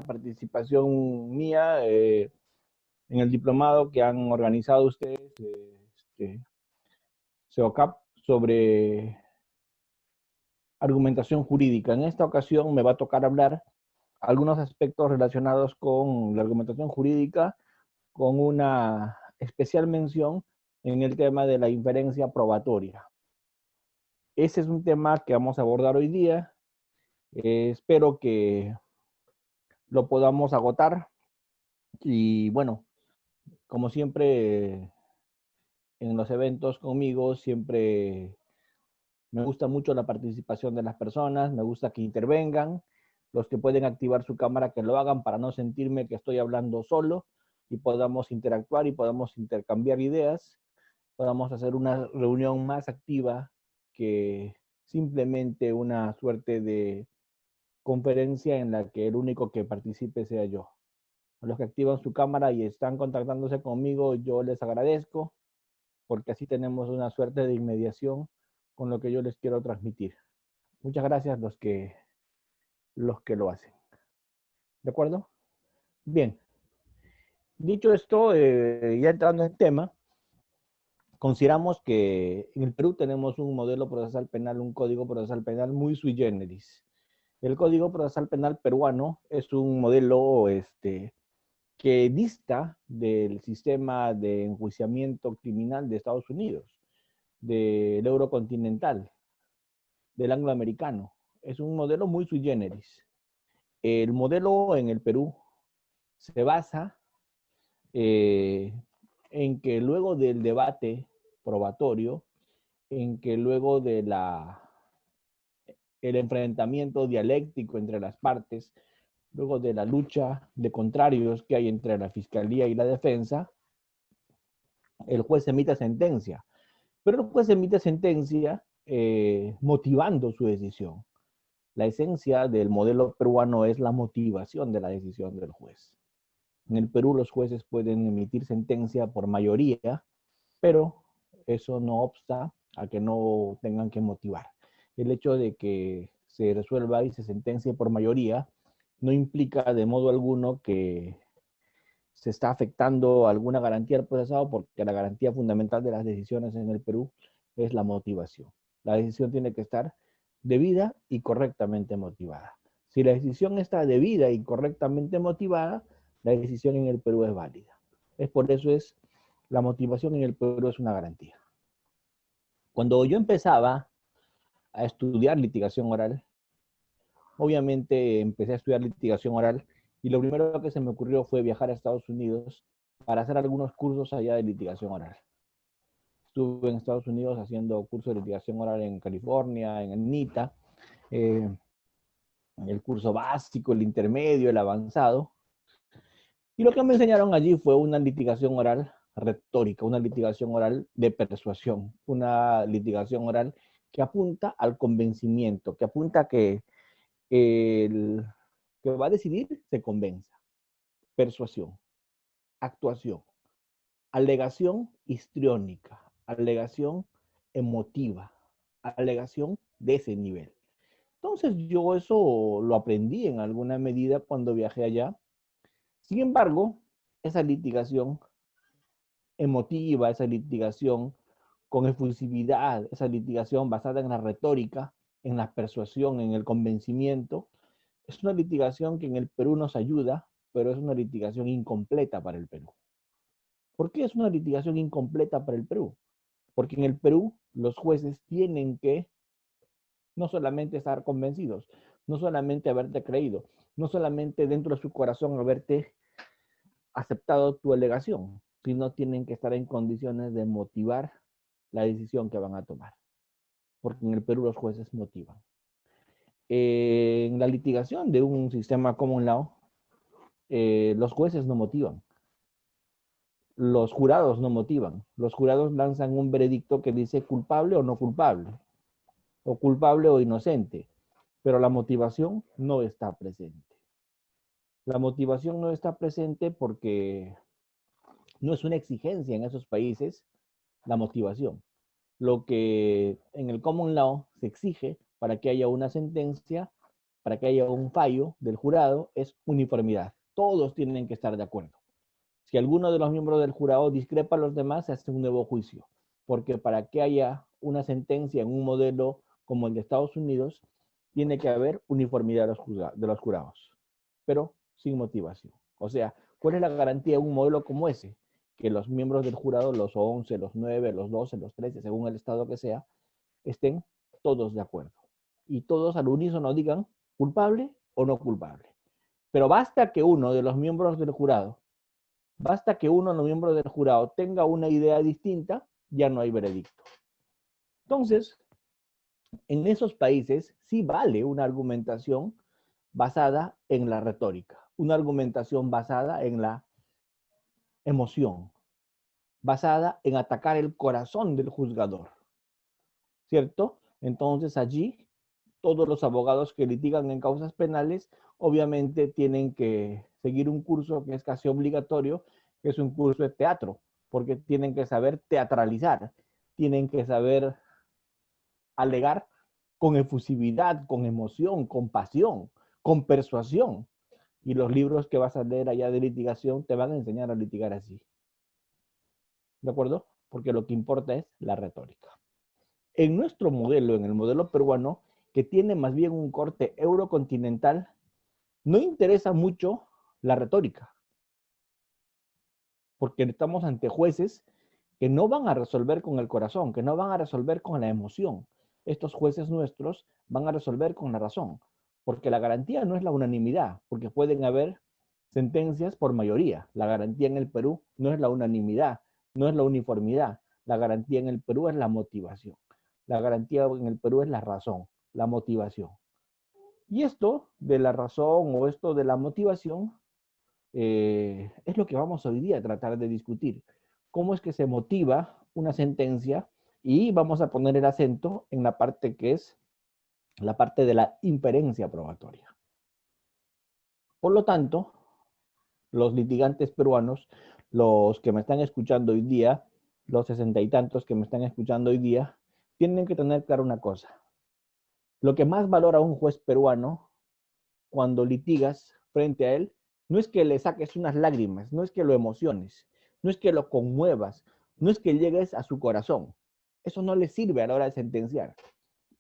participación mía en el diplomado que han organizado ustedes, CEOCAP, sobre argumentación jurídica. En esta ocasión me va a tocar hablar algunos aspectos relacionados con la argumentación jurídica, con una especial mención en el tema de la inferencia probatoria. Ese es un tema que vamos a abordar hoy día. Espero que lo podamos agotar. Y bueno, como siempre, en los eventos conmigo, siempre me gusta mucho la participación de las personas, me gusta que intervengan, los que pueden activar su cámara que lo hagan para no sentirme que estoy hablando solo y podamos interactuar y podamos intercambiar ideas, podamos hacer una reunión más activa que simplemente una suerte de conferencia en la que el único que participe sea yo. A los que activan su cámara y están contactándose conmigo, yo les agradezco porque así tenemos una suerte de inmediación con lo que yo les quiero transmitir. Muchas gracias los que lo hacen. ¿De acuerdo? Bien. Dicho esto, ya entrando en tema, consideramos que en el Perú tenemos un modelo procesal penal, un código procesal penal muy sui generis. El Código Procesal Penal peruano es un modelo que dista del sistema de enjuiciamiento criminal de Estados Unidos, del eurocontinental, del angloamericano. Es un modelo muy sui generis. El modelo en el Perú se basa en que luego del debate probatorio, en que luego de el enfrentamiento dialéctico entre las partes, luego de la lucha de contrarios que hay entre la fiscalía y la defensa, el juez emite sentencia. Pero el juez emite sentencia motivando su decisión. La esencia del modelo peruano es la motivación de la decisión del juez. En el Perú los jueces pueden emitir sentencia por mayoría, pero eso no obsta a que no tengan que motivar. El hecho de que se resuelva y se sentencie por mayoría no implica de modo alguno que se está afectando alguna garantía del procesado, porque la garantía fundamental de las decisiones en el Perú es la motivación. La decisión tiene que estar debida y correctamente motivada. Si la decisión está debida y correctamente motivada, la decisión en el Perú es válida. Es por eso la motivación en el Perú es una garantía. Cuando yo empezaba a estudiar litigación oral, obviamente empecé a estudiar litigación oral y lo primero que se me ocurrió fue viajar a Estados Unidos para hacer algunos cursos allá de litigación oral. Estuve en Estados Unidos haciendo cursos de litigación oral en California, en el NITA, el curso básico, el intermedio, el avanzado. Y lo que me enseñaron allí fue una litigación oral retórica, una litigación oral de persuasión, una litigación oral que apunta al convencimiento, que apunta a que el que va a decidir se convenza. Persuasión, actuación, alegación histriónica, alegación emotiva, alegación de ese nivel. Entonces yo eso lo aprendí en alguna medida cuando viajé allá. Sin embargo, esa litigación emotiva, esa litigación con efusividad, esa litigación basada en la retórica, en la persuasión, en el convencimiento, es una litigación que en el Perú nos ayuda, pero es una litigación incompleta para el Perú. ¿Por qué es una litigación incompleta para el Perú? Porque en el Perú los jueces tienen que no solamente estar convencidos, no solamente haberte creído, no solamente dentro de su corazón haberte aceptado tu alegación, sino tienen que estar en condiciones de motivar la decisión que van a tomar. Porque en el Perú los jueces motivan. En la litigación de un sistema common law, los jueces no motivan. Los jurados no motivan. Los jurados lanzan un veredicto que dice culpable o no culpable, o culpable o inocente, pero la motivación no está presente. La motivación no está presente porque no es una exigencia en esos países la motivación. Lo que en el common law se exige para que haya una sentencia para que haya un fallo del jurado es uniformidad. Todos tienen que estar de acuerdo. Si alguno de los miembros del jurado discrepa a los demás, se hace un nuevo juicio. Porque para que haya una sentencia en un modelo como el de Estados Unidos, tiene que haber uniformidad de los jurados, pero sin motivación. O sea, ¿cuál es la garantía de un modelo como ese? Que los miembros del jurado, los 11, los 9, los 12, los 13, según el estado que sea, estén todos de acuerdo. Y todos al unísono digan culpable o no culpable. Pero basta que uno de los miembros del jurado tenga una idea distinta, ya no hay veredicto. Entonces, en esos países sí vale una argumentación basada en la retórica, una argumentación basada en la emoción, basada en atacar el corazón del juzgador, ¿cierto? Entonces allí todos los abogados que litigan en causas penales obviamente tienen que seguir un curso que es casi obligatorio, que es un curso de teatro, porque tienen que saber teatralizar, tienen que saber alegar con efusividad, con emoción, con pasión, con persuasión. Y los libros que vas a leer allá de litigación te van a enseñar a litigar así. ¿De acuerdo? Porque lo que importa es la retórica. En nuestro modelo, en el modelo peruano, que tiene más bien un corte eurocontinental, no interesa mucho la retórica, porque estamos ante jueces que no van a resolver con el corazón, que no van a resolver con la emoción. Estos jueces nuestros van a resolver con la razón, porque la garantía no es la unanimidad, porque pueden haber sentencias por mayoría. La garantía en el Perú no es la unanimidad, no es la uniformidad. La garantía en el Perú es la motivación. La garantía en el Perú es la razón, la motivación. Y esto de la razón o esto de la motivación es lo que vamos hoy día a tratar de discutir. ¿Cómo es que se motiva una sentencia? Y vamos a poner el acento en la parte que es la parte de la inferencia probatoria. Por lo tanto, los litigantes peruanos, los que me están escuchando hoy día, los 60 y tantos que me están escuchando hoy día, tienen que tener claro una cosa. Lo que más valora un juez peruano cuando litigas frente a él, no es que le saques unas lágrimas, no es que lo emociones, no es que lo conmuevas, no es que llegues a su corazón. Eso no le sirve a la hora de sentenciar,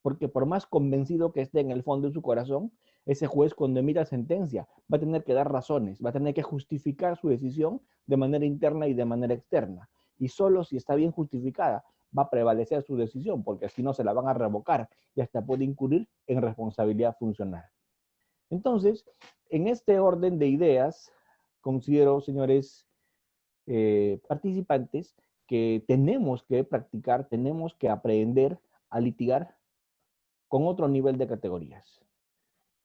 porque por más convencido que esté en el fondo de su corazón, ese juez cuando emita sentencia va a tener que dar razones, va a tener que justificar su decisión de manera interna y de manera externa. Y solo si está bien justificada va a prevalecer su decisión, porque si no se la van a revocar y hasta puede incurrir en responsabilidad funcional. Entonces, en este orden de ideas, considero, señores participantes, que tenemos que practicar, tenemos que aprender a litigar con otro nivel de categorías.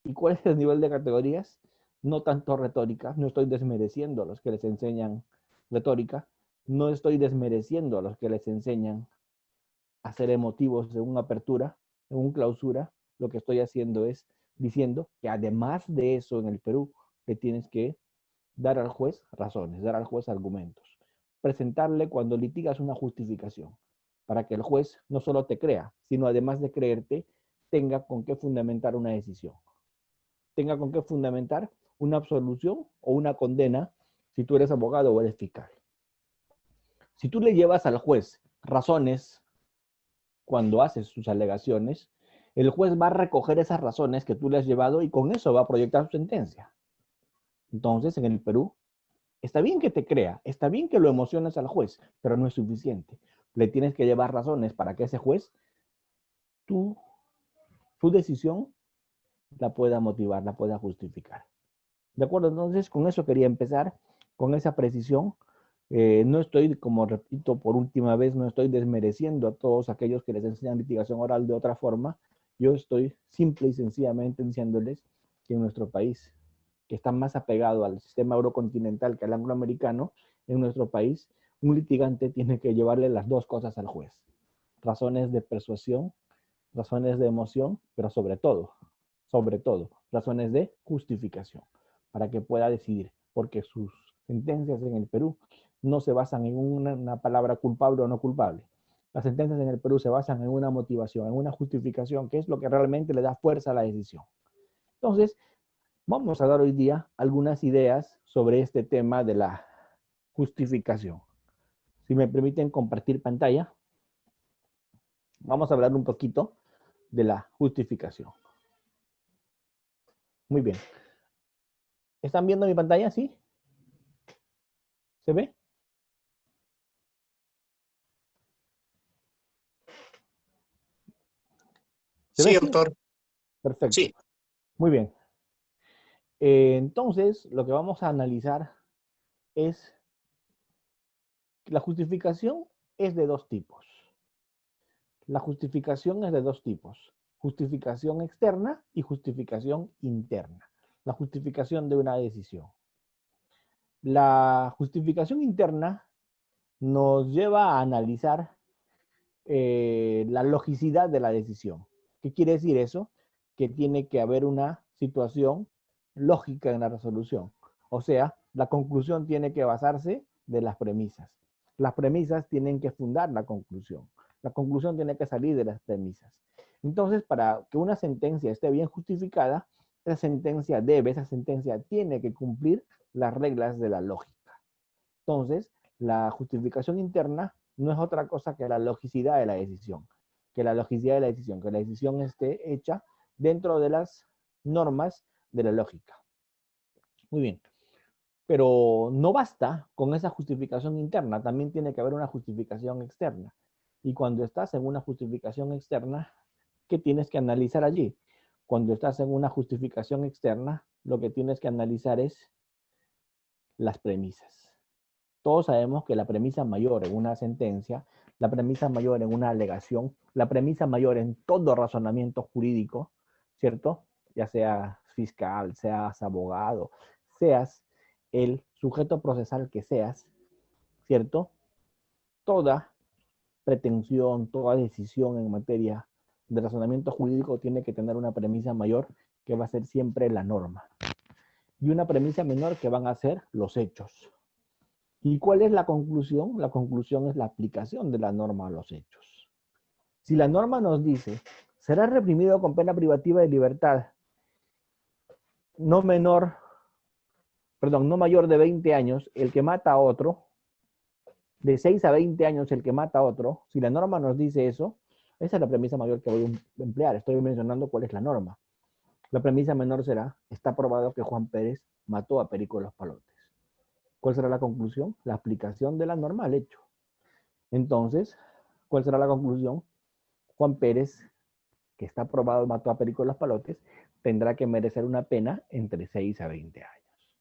¿Y cuál es el nivel de categorías? No tanto retórica, no estoy desmereciendo a los que les enseñan retórica, no estoy desmereciendo a los que les enseñan a ser emotivos de una apertura, en una clausura. Lo que estoy haciendo es diciendo que además de eso en el Perú le tienes que dar al juez razones, dar al juez argumentos, presentarle cuando litigas una justificación, para que el juez no solo te crea, sino además de creerte, tenga con qué fundamentar una decisión, tenga con qué fundamentar una absolución o una condena si tú eres abogado o eres fiscal. Si tú le llevas al juez razones cuando haces sus alegaciones, el juez va a recoger esas razones que tú le has llevado y con eso va a proyectar su sentencia. Entonces, en el Perú, está bien que te crea, está bien que lo emociones al juez, pero no es suficiente. Le tienes que llevar razones para que ese juez, su decisión, la pueda motivar, la pueda justificar. ¿De acuerdo? Entonces, con eso quería empezar, con esa precisión. No estoy, como repito por última vez, no estoy desmereciendo a todos aquellos que les enseñan litigación oral de otra forma. Yo estoy simple y sencillamente diciéndoles que en nuestro país, que está más apegado al sistema eurocontinental que al angloamericano, en nuestro país, un litigante tiene que llevarle las dos cosas al juez. Razones de persuasión, razones de emoción, pero sobre todo, razones de justificación, para que pueda decidir, porque sus sentencias en el Perú no se basan en una palabra culpable o no culpable. Las sentencias en el Perú se basan en una motivación, en una justificación, que es lo que realmente le da fuerza a la decisión. Entonces, vamos a dar hoy día algunas ideas sobre este tema de la justificación. Si me permiten compartir pantalla, vamos a hablar un poquito de la justificación. Muy bien. ¿Están viendo mi pantalla? ¿Sí? ¿Se ve? ¿Se Sí, ve? Sí. doctor. Perfecto. Sí. Muy bien. Entonces, lo que vamos a analizar es que la justificación es de dos tipos. La justificación es de dos tipos. Justificación externa y justificación interna. La justificación de una decisión. La justificación interna nos lleva a analizar la logicidad de la decisión. ¿Qué quiere decir eso? Que tiene que haber una situación lógica en la resolución. O sea, la conclusión tiene que basarse de las premisas. Las premisas tienen que fundar la conclusión. La conclusión tiene que salir de las premisas. Entonces, para que una sentencia esté bien justificada, esa sentencia tiene que cumplir las reglas de la lógica. Entonces, la justificación interna no es otra cosa que la logicidad de la decisión. Que la decisión esté hecha dentro de las normas de la lógica. Muy bien. Pero no basta con esa justificación interna, también tiene que haber una justificación externa. Y cuando estás en una justificación externa, ¿qué tienes que analizar allí? Cuando estás en una justificación externa, lo que tienes que analizar es las premisas. Todos sabemos que la premisa mayor en una sentencia, la premisa mayor en una alegación, la premisa mayor en todo razonamiento jurídico, ¿cierto? Ya seas fiscal, seas abogado, seas el sujeto procesal que seas, ¿cierto? Toda pretensión, toda decisión en materia de razonamiento jurídico tiene que tener una premisa mayor que va a ser siempre la norma y una premisa menor que van a ser los hechos. ¿Y cuál es la conclusión? La conclusión es la aplicación de la norma a los hechos. Si la norma nos dice, será reprimido con pena privativa de libertad no mayor de 20 años el que mata a otro, de 6 a 20 años el que mata a otro, si la norma nos dice eso, esa es la premisa mayor que voy a emplear. Estoy mencionando cuál es la norma. La premisa menor será, está probado que Juan Pérez mató a Perico Los Palotes. ¿Cuál será la conclusión? La aplicación de la norma al hecho. Entonces, ¿cuál será la conclusión? Juan Pérez, que está probado mató a Perico Los Palotes, tendrá que merecer una pena entre 6 a 20 años.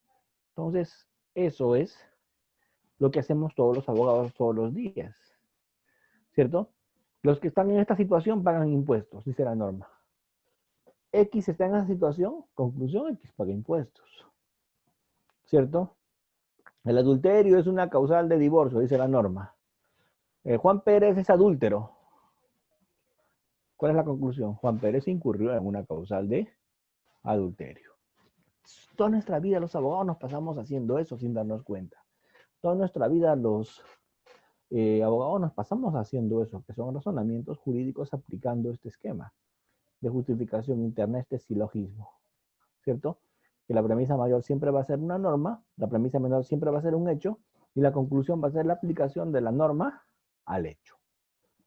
Entonces, eso es lo que hacemos todos los abogados todos los días, ¿cierto? Los que están en esta situación pagan impuestos, dice la norma. X está en esa situación, conclusión, X paga impuestos, ¿cierto? El adulterio es una causal de divorcio, dice la norma. Juan Pérez es adúltero. ¿Cuál es la conclusión? Juan Pérez incurrió en una causal de adulterio. Toda nuestra vida los abogados nos pasamos haciendo eso sin darnos cuenta. Toda nuestra vida los abogados nos pasamos haciendo eso, que son razonamientos jurídicos aplicando este esquema de justificación interna, este silogismo, ¿cierto? Que la premisa mayor siempre va a ser una norma, la premisa menor siempre va a ser un hecho, y la conclusión va a ser la aplicación de la norma al hecho.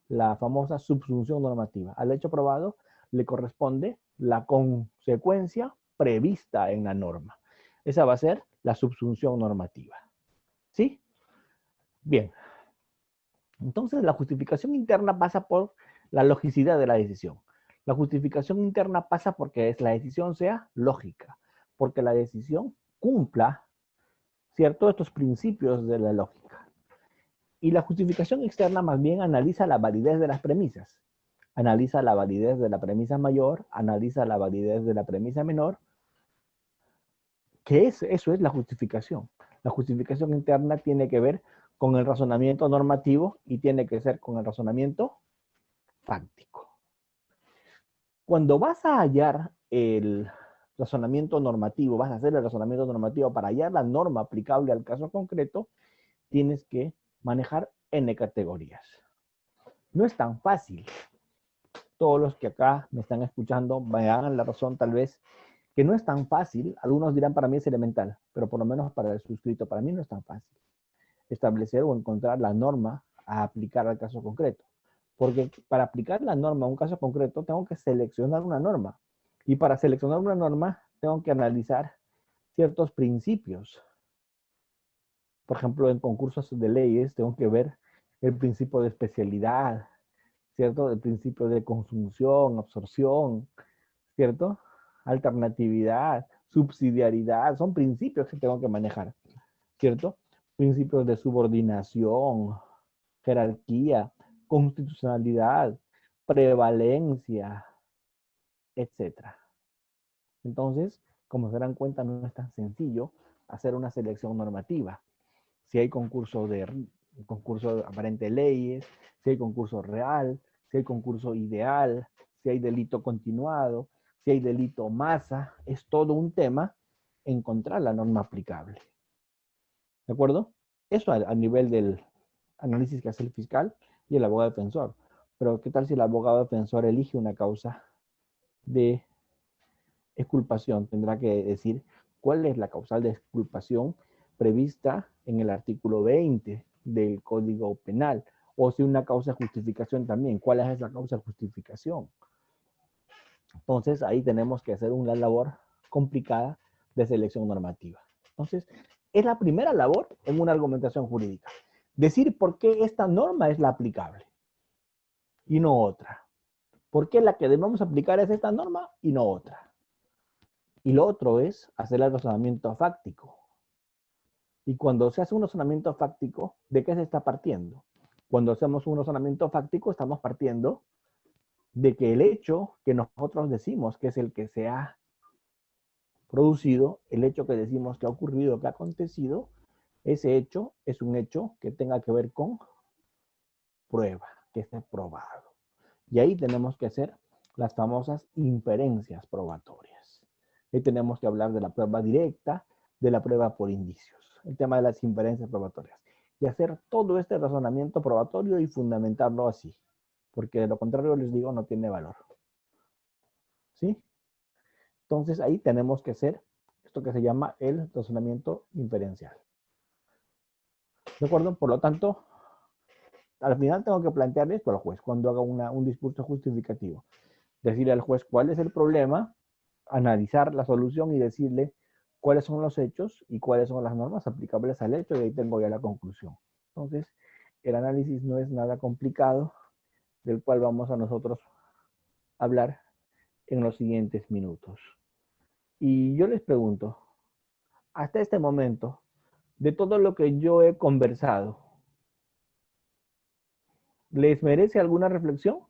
La famosa subsunción normativa. Al hecho probado le corresponde la consecuencia prevista en la norma. Esa va a ser la subsunción normativa. ¿Sí? Bien. Entonces, la justificación interna pasa por la logicidad de la decisión. La justificación interna pasa porque la decisión sea lógica, porque la decisión cumpla, ¿cierto?, estos principios de la lógica. Y la justificación externa más bien analiza la validez de las premisas. Analiza la validez de la premisa mayor, analiza la validez de la premisa menor. Eso es la justificación. La justificación interna tiene que ver con el razonamiento normativo y tiene que ser con el razonamiento fáctico. Cuando vas a hallar el razonamiento normativo, vas a hacer el razonamiento normativo para hallar la norma aplicable al caso concreto, tienes que manejar N categorías. No es tan fácil. Todos los que acá me están escuchando me dan la razón tal vez que no es tan fácil. Algunos dirán, para mí es elemental, pero por lo menos para el suscrito, para mí no es tan fácil establecer o encontrar la norma a aplicar al caso concreto. Porque para aplicar la norma a un caso concreto, tengo que seleccionar una norma. Y para seleccionar una norma, tengo que analizar ciertos principios. Por ejemplo, en concursos de leyes, tengo que ver el principio de especialidad, ¿cierto? El principio de consunción, absorción, ¿cierto? Alternatividad, subsidiariedad, son principios que tengo que manejar, ¿cierto? Principios de subordinación, jerarquía, constitucionalidad, prevalencia, etcétera. Entonces, como se dan cuenta, no es tan sencillo hacer una selección normativa. Si hay concurso aparente de leyes, si hay concurso real, si hay concurso ideal, si hay delito continuado, si hay delito masa, es todo un tema encontrar la norma aplicable. ¿De acuerdo? Eso a nivel del análisis que hace el fiscal y el abogado defensor. Pero ¿qué tal si el abogado defensor elige una causa de exculpación? Tendrá que decir cuál es la causal de exculpación prevista en el artículo 20 del Código Penal, o si una causa de justificación también, cuál es esa causa de justificación. Entonces ahí tenemos que hacer una labor complicada de selección normativa. Entonces, es la primera labor en una argumentación jurídica. Decir por qué esta norma es la aplicable y no otra. ¿Por qué la que debemos aplicar es esta norma y no otra? Y lo otro es hacer el razonamiento fáctico. Y cuando se hace un razonamiento fáctico, ¿de qué se está partiendo? Cuando hacemos un razonamiento fáctico, estamos partiendo de que el hecho que nosotros decimos que es el que se ha producido, el hecho que decimos que ha ocurrido, que ha acontecido, ese hecho es un hecho que tenga que ver con prueba, que esté probado. Y ahí tenemos que hacer las famosas inferencias probatorias. Ahí tenemos que hablar de la prueba directa, de la prueba por indicios, el tema de las inferencias probatorias. Y hacer todo este razonamiento probatorio y fundamentarlo así. Porque de lo contrario, les digo, no tiene valor. ¿Sí? Entonces ahí tenemos que hacer esto que se llama el razonamiento inferencial. ¿De acuerdo? Por lo tanto, al final tengo que plantearle esto al juez cuando haga un discurso justificativo. Decirle al juez cuál es el problema, analizar la solución y decirle cuáles son los hechos y cuáles son las normas aplicables al hecho, y ahí tengo ya la conclusión. Entonces, el análisis no es nada complicado, del cual vamos a nosotros hablar en los siguientes minutos. Y yo les pregunto, hasta este momento, de todo lo que yo he conversado, ¿les merece alguna reflexión?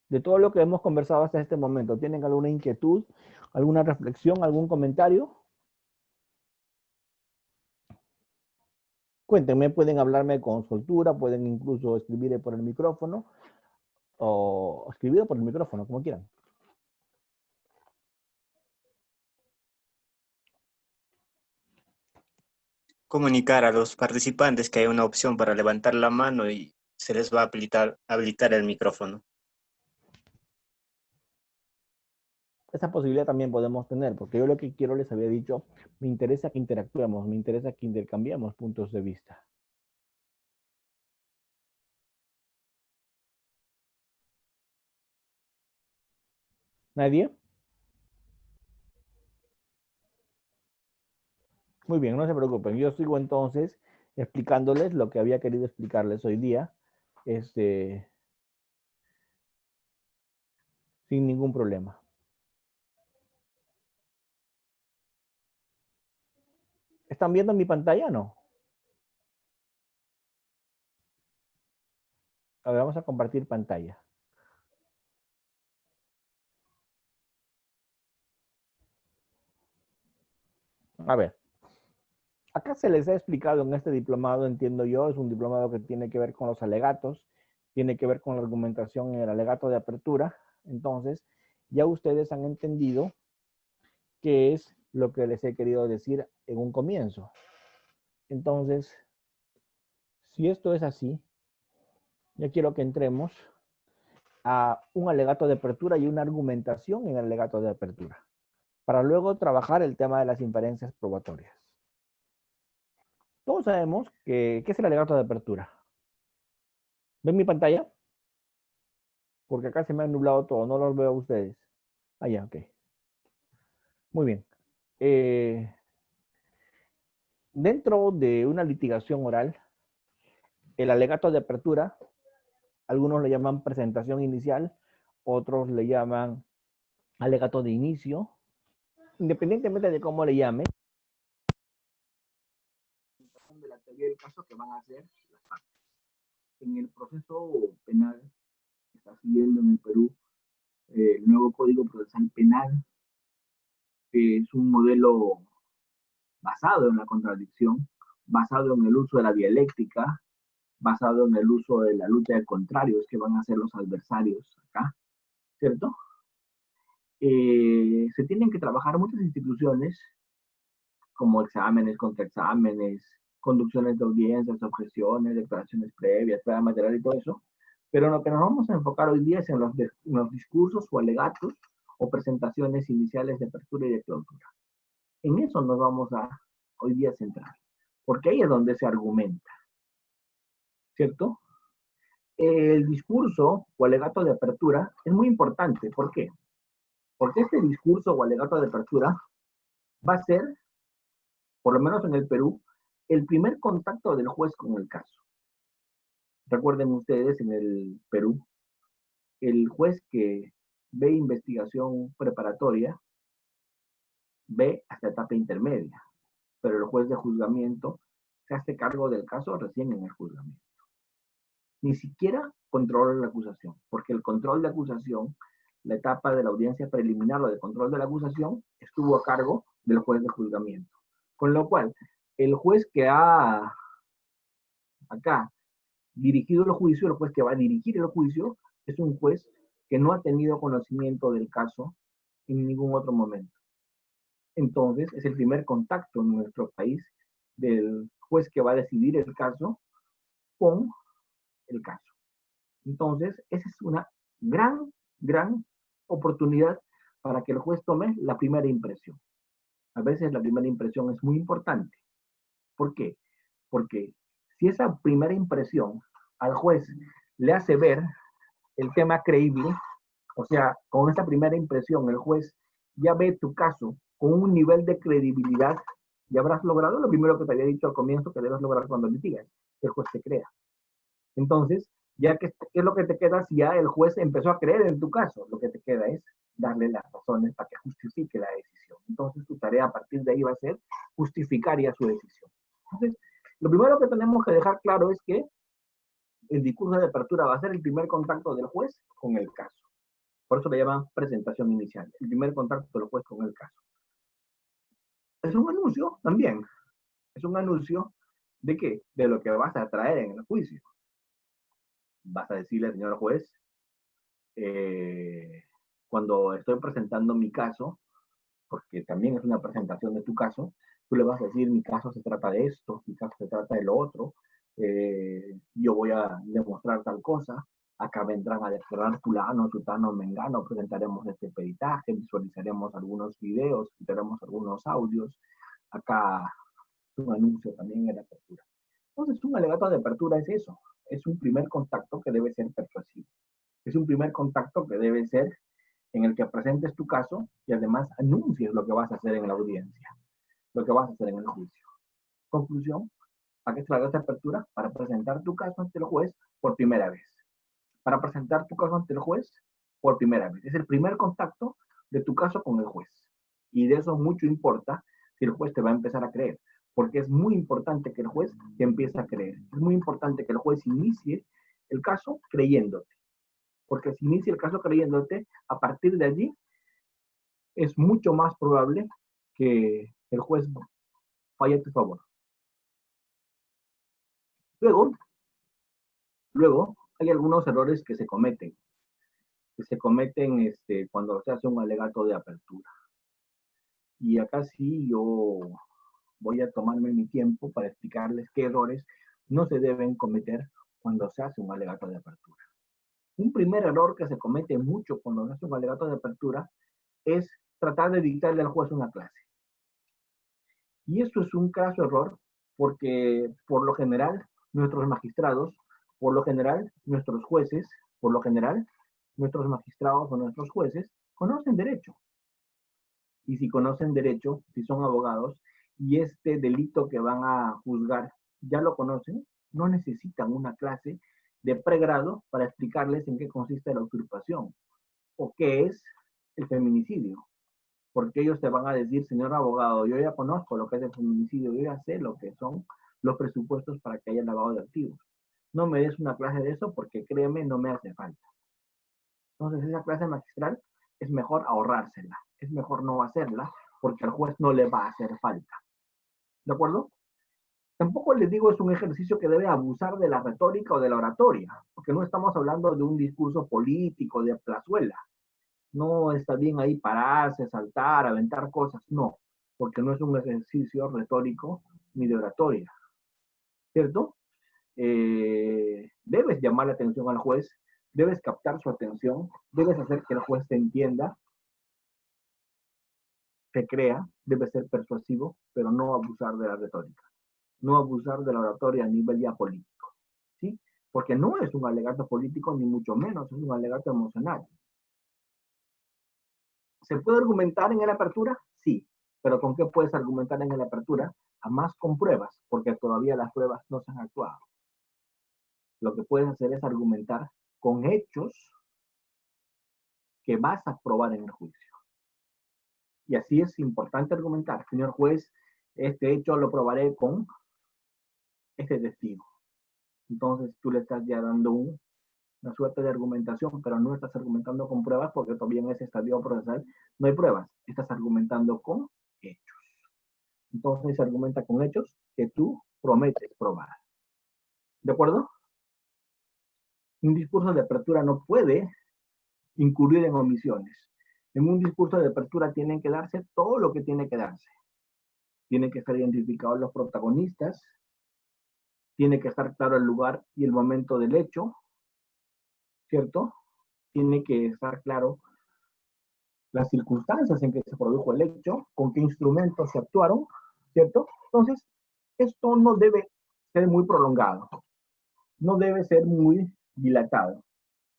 De todo lo que hemos conversado hasta este momento, ¿tienen alguna inquietud, alguna reflexión, algún comentario? Cuéntenme, pueden hablarme con soltura, pueden incluso escribir por el micrófono o escribir por el micrófono, como quieran. Comunicar a los participantes que hay una opción para levantar la mano y se les va a habilitar el micrófono. Esa posibilidad también podemos tener, porque yo lo que quiero, les había dicho, me interesa que interactuemos, me interesa que intercambiemos puntos de vista. ¿Nadie? Muy bien, no se preocupen. Yo sigo entonces explicándoles lo que había querido explicarles hoy día, sin ningún problema. ¿Están viendo mi pantalla o no? A ver, vamos a compartir pantalla. A ver. Acá se les ha explicado en este diplomado, entiendo yo, es un diplomado que tiene que ver con los alegatos, tiene que ver con la argumentación en el alegato de apertura. Entonces, ya ustedes han entendido qué es lo que les he querido decir en un comienzo. Entonces, si esto es así, ya quiero que entremos a un alegato de apertura y una argumentación en el alegato de apertura, para luego trabajar el tema de las inferencias probatorias. Todos sabemos ¿qué es el alegato de apertura? ¿Ven mi pantalla? Porque acá se me ha nublado todo, no los veo a ustedes. Ah, ya, ok. Muy bien. Dentro de una litigación oral, el alegato de apertura, algunos le llaman presentación inicial, otros le llaman alegato de inicio, independientemente de cómo le llame, de la teoría del caso que van a hacer las partes. En el proceso penal que está siguiendo en el Perú, el nuevo Código Procesal Penal, que es un modelo basado en la contradicción, basado en el uso de la dialéctica, basado en el uso de la lucha de contrarios que van a ser los adversarios acá, ¿cierto? Se tienen que trabajar muchas instituciones como exámenes, contraexámenes, conducciones de audiencias, objeciones, declaraciones previas, prueba material y todo eso. Pero lo que nos vamos a enfocar hoy día es en los discursos o alegatos o presentaciones iniciales de apertura y de clausura. En eso nos vamos a hoy día centrar, porque ahí es donde se argumenta, ¿cierto? El discurso o alegato de apertura es muy importante. ¿Por qué? Porque este discurso o alegato de apertura va a ser, por lo menos en el Perú, el primer contacto del juez con el caso. Recuerden ustedes, en el Perú, el juez que ve investigación preparatoria ve hasta etapa intermedia, pero el juez de juzgamiento se hace cargo del caso recién en el juzgamiento. Ni siquiera controla la acusación, porque el control de acusación, la etapa de la audiencia preliminar o de control de la acusación, estuvo a cargo del juez de juzgamiento. Con lo cual, el juez que ha acá dirigido el juicio, el juez que va a dirigir el juicio, es un juez que no ha tenido conocimiento del caso en ningún otro momento. Entonces, es el primer contacto en nuestro país del juez que va a decidir el caso con el caso. Entonces, esa es una gran oportunidad para que el juez tome la primera impresión. A veces la primera impresión es muy importante. ¿Por qué? Porque si esa primera impresión al juez le hace ver el tema creíble, o sea, con esa primera impresión el juez ya ve tu caso con un nivel de credibilidad y habrás logrado lo primero que te había dicho al comienzo que debes lograr cuando litigas, que el juez te crea. Entonces, ya que es lo que te queda si ya el juez empezó a creer en tu caso, lo que te queda es darle las razones para que justifique la decisión. Entonces, tu tarea a partir de ahí va a ser justificar ya su decisión. Entonces, lo primero que tenemos que dejar claro es que el discurso de apertura va a ser el primer contacto del juez con el caso. Por eso le llaman presentación inicial, el primer contacto del juez con el caso. Es un anuncio también, es un anuncio de qué, de lo que vas a traer en el juicio. Vas a decirle, señor juez, cuando estoy presentando mi caso, porque también es una presentación de tu caso, tú le vas a decir, mi caso se trata de esto, mi caso se trata de lo otro, yo voy a demostrar tal cosa, acá vendrán a declarar fulano, sutano, mengano, presentaremos este peritaje, visualizaremos algunos videos, escucharemos algunos audios, acá es un anuncio también en la apertura. Entonces, un alegato de apertura es eso, es un primer contacto que debe ser persuasivo. Es un primer contacto que debe ser en el que presentes tu caso y además anuncies lo que vas a hacer en la audiencia, lo que vas a hacer en el juicio. Conclusión, ¿para qué traes esta apertura? Para presentar tu caso ante el juez por primera vez. Para presentar tu caso ante el juez por primera vez. Es el primer contacto de tu caso con el juez. Y de eso mucho importa si el juez te va a empezar a creer. Porque es muy importante que el juez te empiece a creer. Es muy importante que el juez inicie el caso creyéndote. Porque si inicia el caso creyéndote, a partir de allí es mucho más probable que el juez falle a tu favor. Luego hay algunos errores que se cometen cuando se hace un alegato de apertura. Y acá sí yo voy a tomarme mi tiempo para explicarles qué errores no se deben cometer cuando se hace un alegato de apertura. Un primer error que se comete mucho cuando se hace un alegato de apertura es tratar de dictarle al juez una clase. Y esto es un craso error porque por lo general nuestros magistrados, por lo general nuestros jueces, por lo general nuestros magistrados o nuestros jueces conocen derecho. Y si conocen derecho, si son abogados, y este delito que van a juzgar ya lo conocen, no necesitan una clase de pregrado para explicarles en qué consiste la usurpación o qué es el feminicidio. Porque ellos te van a decir, señor abogado, yo ya conozco lo que es el feminicidio, yo ya sé lo que son los presupuestos para que haya lavado de activos. No me des una clase de eso porque créeme, no me hace falta. Entonces esa clase magistral es mejor ahorrársela, es mejor no hacerla porque al juez no le va a hacer falta. ¿De acuerdo? Tampoco les digo es un ejercicio que debe abusar de la retórica o de la oratoria, porque no estamos hablando de un discurso político de plazuela. No está bien ahí pararse, saltar, aventar cosas, no, porque no es un ejercicio retórico ni de oratoria, ¿cierto? Debes llamar la atención al juez, debes captar su atención, debes hacer que el juez te entienda, te crea, debe ser persuasivo, pero no abusar de la retórica, no abusar de la oratoria a nivel ya político, ¿sí? Porque no es un alegato político, ni mucho menos, es un alegato emocional. ¿Se puede argumentar en la apertura? Sí, pero ¿con qué puedes argumentar en la apertura? Jamás con pruebas, porque todavía las pruebas no se han actuado. Lo que puedes hacer es argumentar con hechos que vas a probar en el juicio. Y así es importante argumentar. Señor juez, este hecho lo probaré con este testigo. Entonces tú le estás ya dando una suerte de argumentación, pero no estás argumentando con pruebas porque todavía en ese estadio procesal no hay pruebas. Estás argumentando con hechos. Entonces se argumenta con hechos que tú prometes probar. ¿De acuerdo? Un discurso de apertura no puede incurrir en omisiones. En un discurso de apertura tienen que darse todo lo que tiene que darse. Tienen que estar identificados los protagonistas, tiene que estar claro el lugar y el momento del hecho, ¿cierto? Tiene que estar claro las circunstancias en que se produjo el hecho, con qué instrumentos se actuaron, ¿cierto? Entonces, esto no debe ser muy prolongado, no debe ser muy dilatado,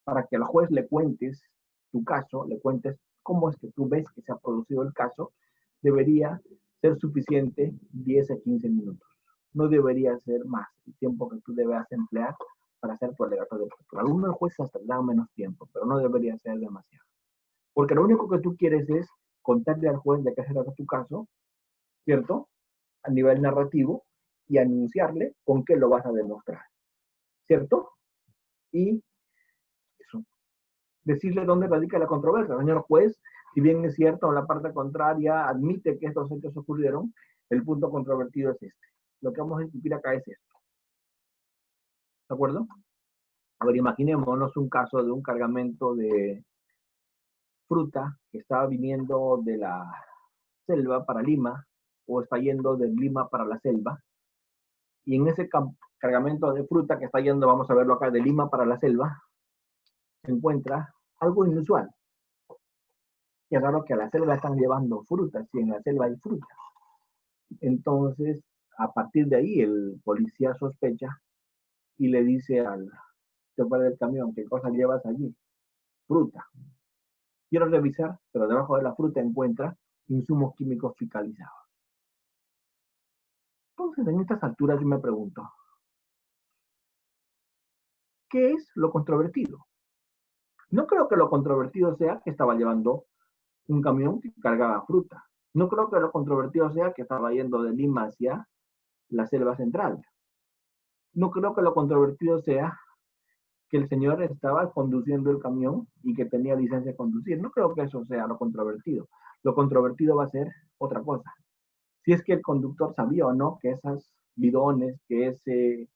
para que al juez le cuentes tu caso, le cuentes cómo es que tú ves que se ha producido el caso, debería ser suficiente 10 a 15 minutos. No debería ser más el tiempo que tú debas emplear para hacer tu alegato de apertura. Algunos jueces hasta dan menos tiempo, pero no debería ser demasiado. Porque lo único que tú quieres es contarle al juez de qué se trata tu caso, ¿cierto? A nivel narrativo y anunciarle con qué lo vas a demostrar, ¿cierto? Y eso, decirle dónde radica la controversia. Señor juez, si bien es cierto, la parte contraria admite que estos hechos ocurrieron, el punto controvertido es este. Lo que vamos a discutir acá es esto. ¿De acuerdo? A ver, imaginémonos un caso de un cargamento de fruta que estaba viniendo de la selva para Lima o está yendo de Lima para la selva. Y en ese cargamento de fruta que está yendo, vamos a verlo acá, de Lima para la selva, se encuentra algo inusual. Y es raro que a la selva están llevando frutas, si en la selva hay fruta. Entonces, a partir de ahí, el policía sospecha y le dice al chofer del camión, ¿qué cosa llevas allí? Fruta. Quiero revisar, pero debajo de la fruta encuentra insumos químicos fiscalizados. Entonces, en estas alturas yo me pregunto, ¿qué es lo controvertido? No creo que lo controvertido sea que estaba llevando un camión que cargaba fruta. No creo que lo controvertido sea que estaba yendo de Lima hacia la selva central. No creo que lo controvertido sea que el señor estaba conduciendo el camión y que tenía licencia de conducir. No creo que eso sea lo controvertido. Lo controvertido va a ser otra cosa. Si es que el conductor sabía o no que esas bidones, que ese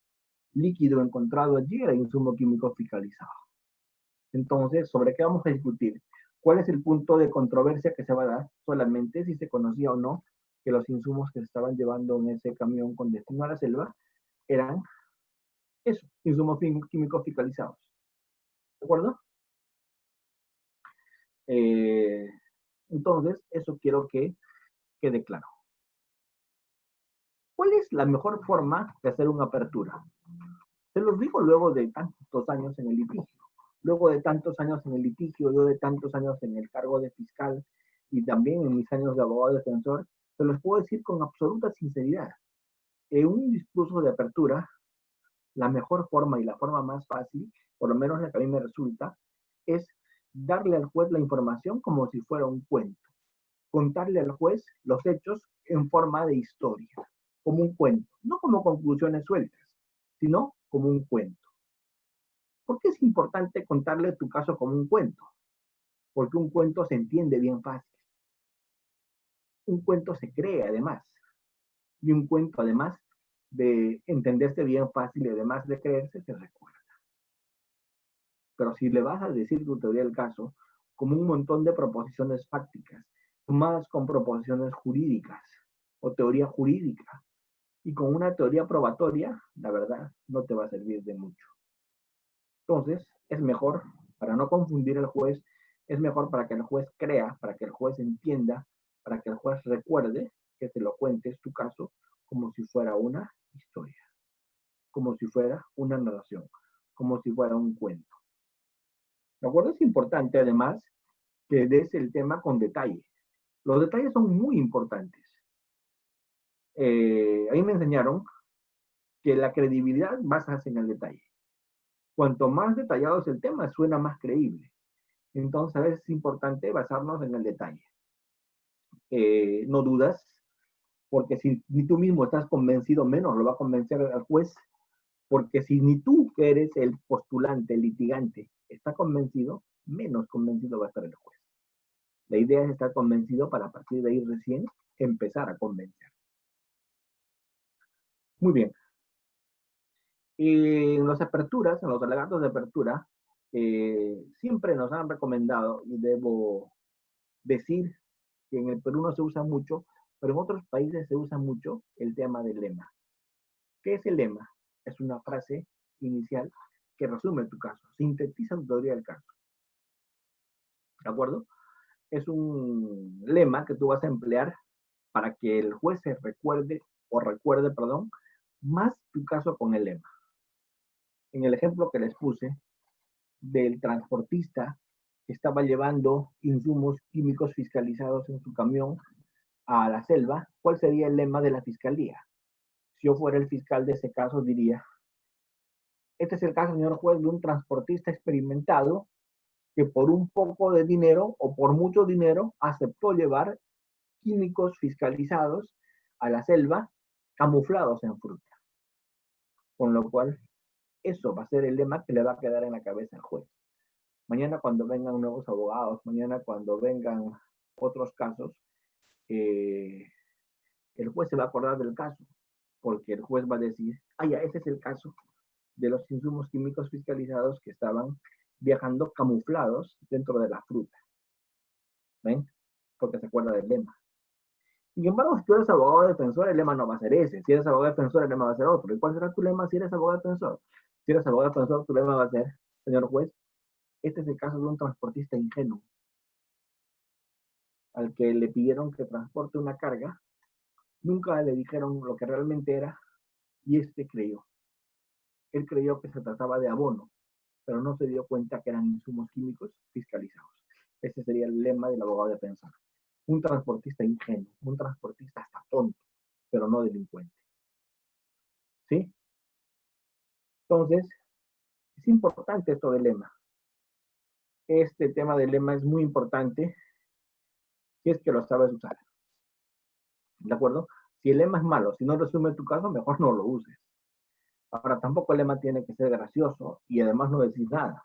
líquido encontrado allí era insumo químico fiscalizado. Entonces, ¿sobre qué vamos a discutir? ¿Cuál es el punto de controversia que se va a dar? Solamente si se conocía o no que los insumos que se estaban llevando en ese camión con destino a la selva eran eso, insumos químicos fiscalizados. acuerdo? Entonces, eso quiero que quede claro. ¿Cuál es la mejor forma de hacer una apertura? Se los digo luego de tantos años en el litigio. Luego de tantos años en el litigio, luego de tantos años en el cargo de fiscal y también en mis años de abogado defensor, se los puedo decir con absoluta sinceridad. En un discurso de apertura, la mejor forma y la forma más fácil, por lo menos la que a mí me resulta, es darle al juez la información como si fuera un cuento. Contarle al juez los hechos en forma de historia, como un cuento, no como conclusiones sueltas, sino como un cuento. ¿Por qué es importante contarle tu caso como un cuento? Porque un cuento se entiende bien fácil. Un cuento se cree además. Y un cuento además de entenderse bien fácil y además de creerse, se recuerda. Pero si le vas a decir tu teoría del caso como un montón de proposiciones fácticas, sumadas con proposiciones jurídicas o teoría jurídica, y con una teoría probatoria, la verdad, no te va a servir de mucho. Entonces, es mejor, para no confundir al juez, es mejor para que el juez crea, para que el juez entienda, para que el juez recuerde que te lo cuentes tu caso como si fuera una historia, como si fuera una narración, como si fuera un cuento. ¿De acuerdo? Es importante, además, que des el tema con detalle. Los detalles son muy importantes. A mí me enseñaron que la credibilidad basas en el detalle. Cuanto más detallado es el tema, suena más creíble. Entonces, a veces es importante basarnos en el detalle. No dudas, porque si ni tú mismo estás convencido, menos lo va a convencer al juez, porque si ni tú, que eres el postulante, el litigante, está convencido, menos convencido va a estar el juez. La idea es estar convencido para a partir de ahí recién empezar a convencer. Muy bien. En las aperturas, en los alegatos de apertura, siempre nos han recomendado, y debo decir que en el Perú no se usa mucho, pero en otros países se usa mucho el tema del lema. ¿Qué es el lema? Es una frase inicial que resume tu caso, sintetiza tu teoría del caso. ¿De acuerdo? Es un lema que tú vas a emplear para que el juez se recuerde más tu caso con el lema. En el ejemplo que les puse del transportista que estaba llevando insumos químicos fiscalizados en su camión a la selva, ¿cuál sería el lema de la fiscalía? Si yo fuera el fiscal de ese caso, diría, este es el caso, señor juez, de un transportista experimentado que por un poco de dinero o por mucho dinero aceptó llevar químicos fiscalizados a la selva camuflados en fruta. Con lo cual, eso va a ser el lema que le va a quedar en la cabeza al juez. Mañana cuando vengan nuevos abogados, mañana cuando vengan otros casos, el juez se va a acordar del caso, porque el juez va a decir, ya, ese es el caso de los insumos químicos fiscalizados que estaban viajando camuflados dentro de la fruta. ¿Ven? Porque se acuerda del lema. Sin embargo, si tú eres abogado defensor, el lema no va a ser ese. Si eres abogado defensor, el lema va a ser otro. ¿Y cuál será tu lema si eres abogado defensor? Si eres abogado defensor, tu lema va a ser, señor juez, este es el caso de un transportista ingenuo al que le pidieron que transporte una carga, nunca le dijeron lo que realmente era y este creyó. Él creyó que se trataba de abono, pero no se dio cuenta que eran insumos químicos fiscalizados. Ese sería el lema del abogado defensor. Un transportista ingenuo, un transportista hasta tonto, pero no delincuente. ¿Sí? Entonces, es importante esto del lema. Este tema del lema es muy importante si es que lo sabes usar. ¿De acuerdo? Si el lema es malo, si no resume tu caso, mejor no lo uses. Ahora, tampoco el lema tiene que ser gracioso y además no decir nada.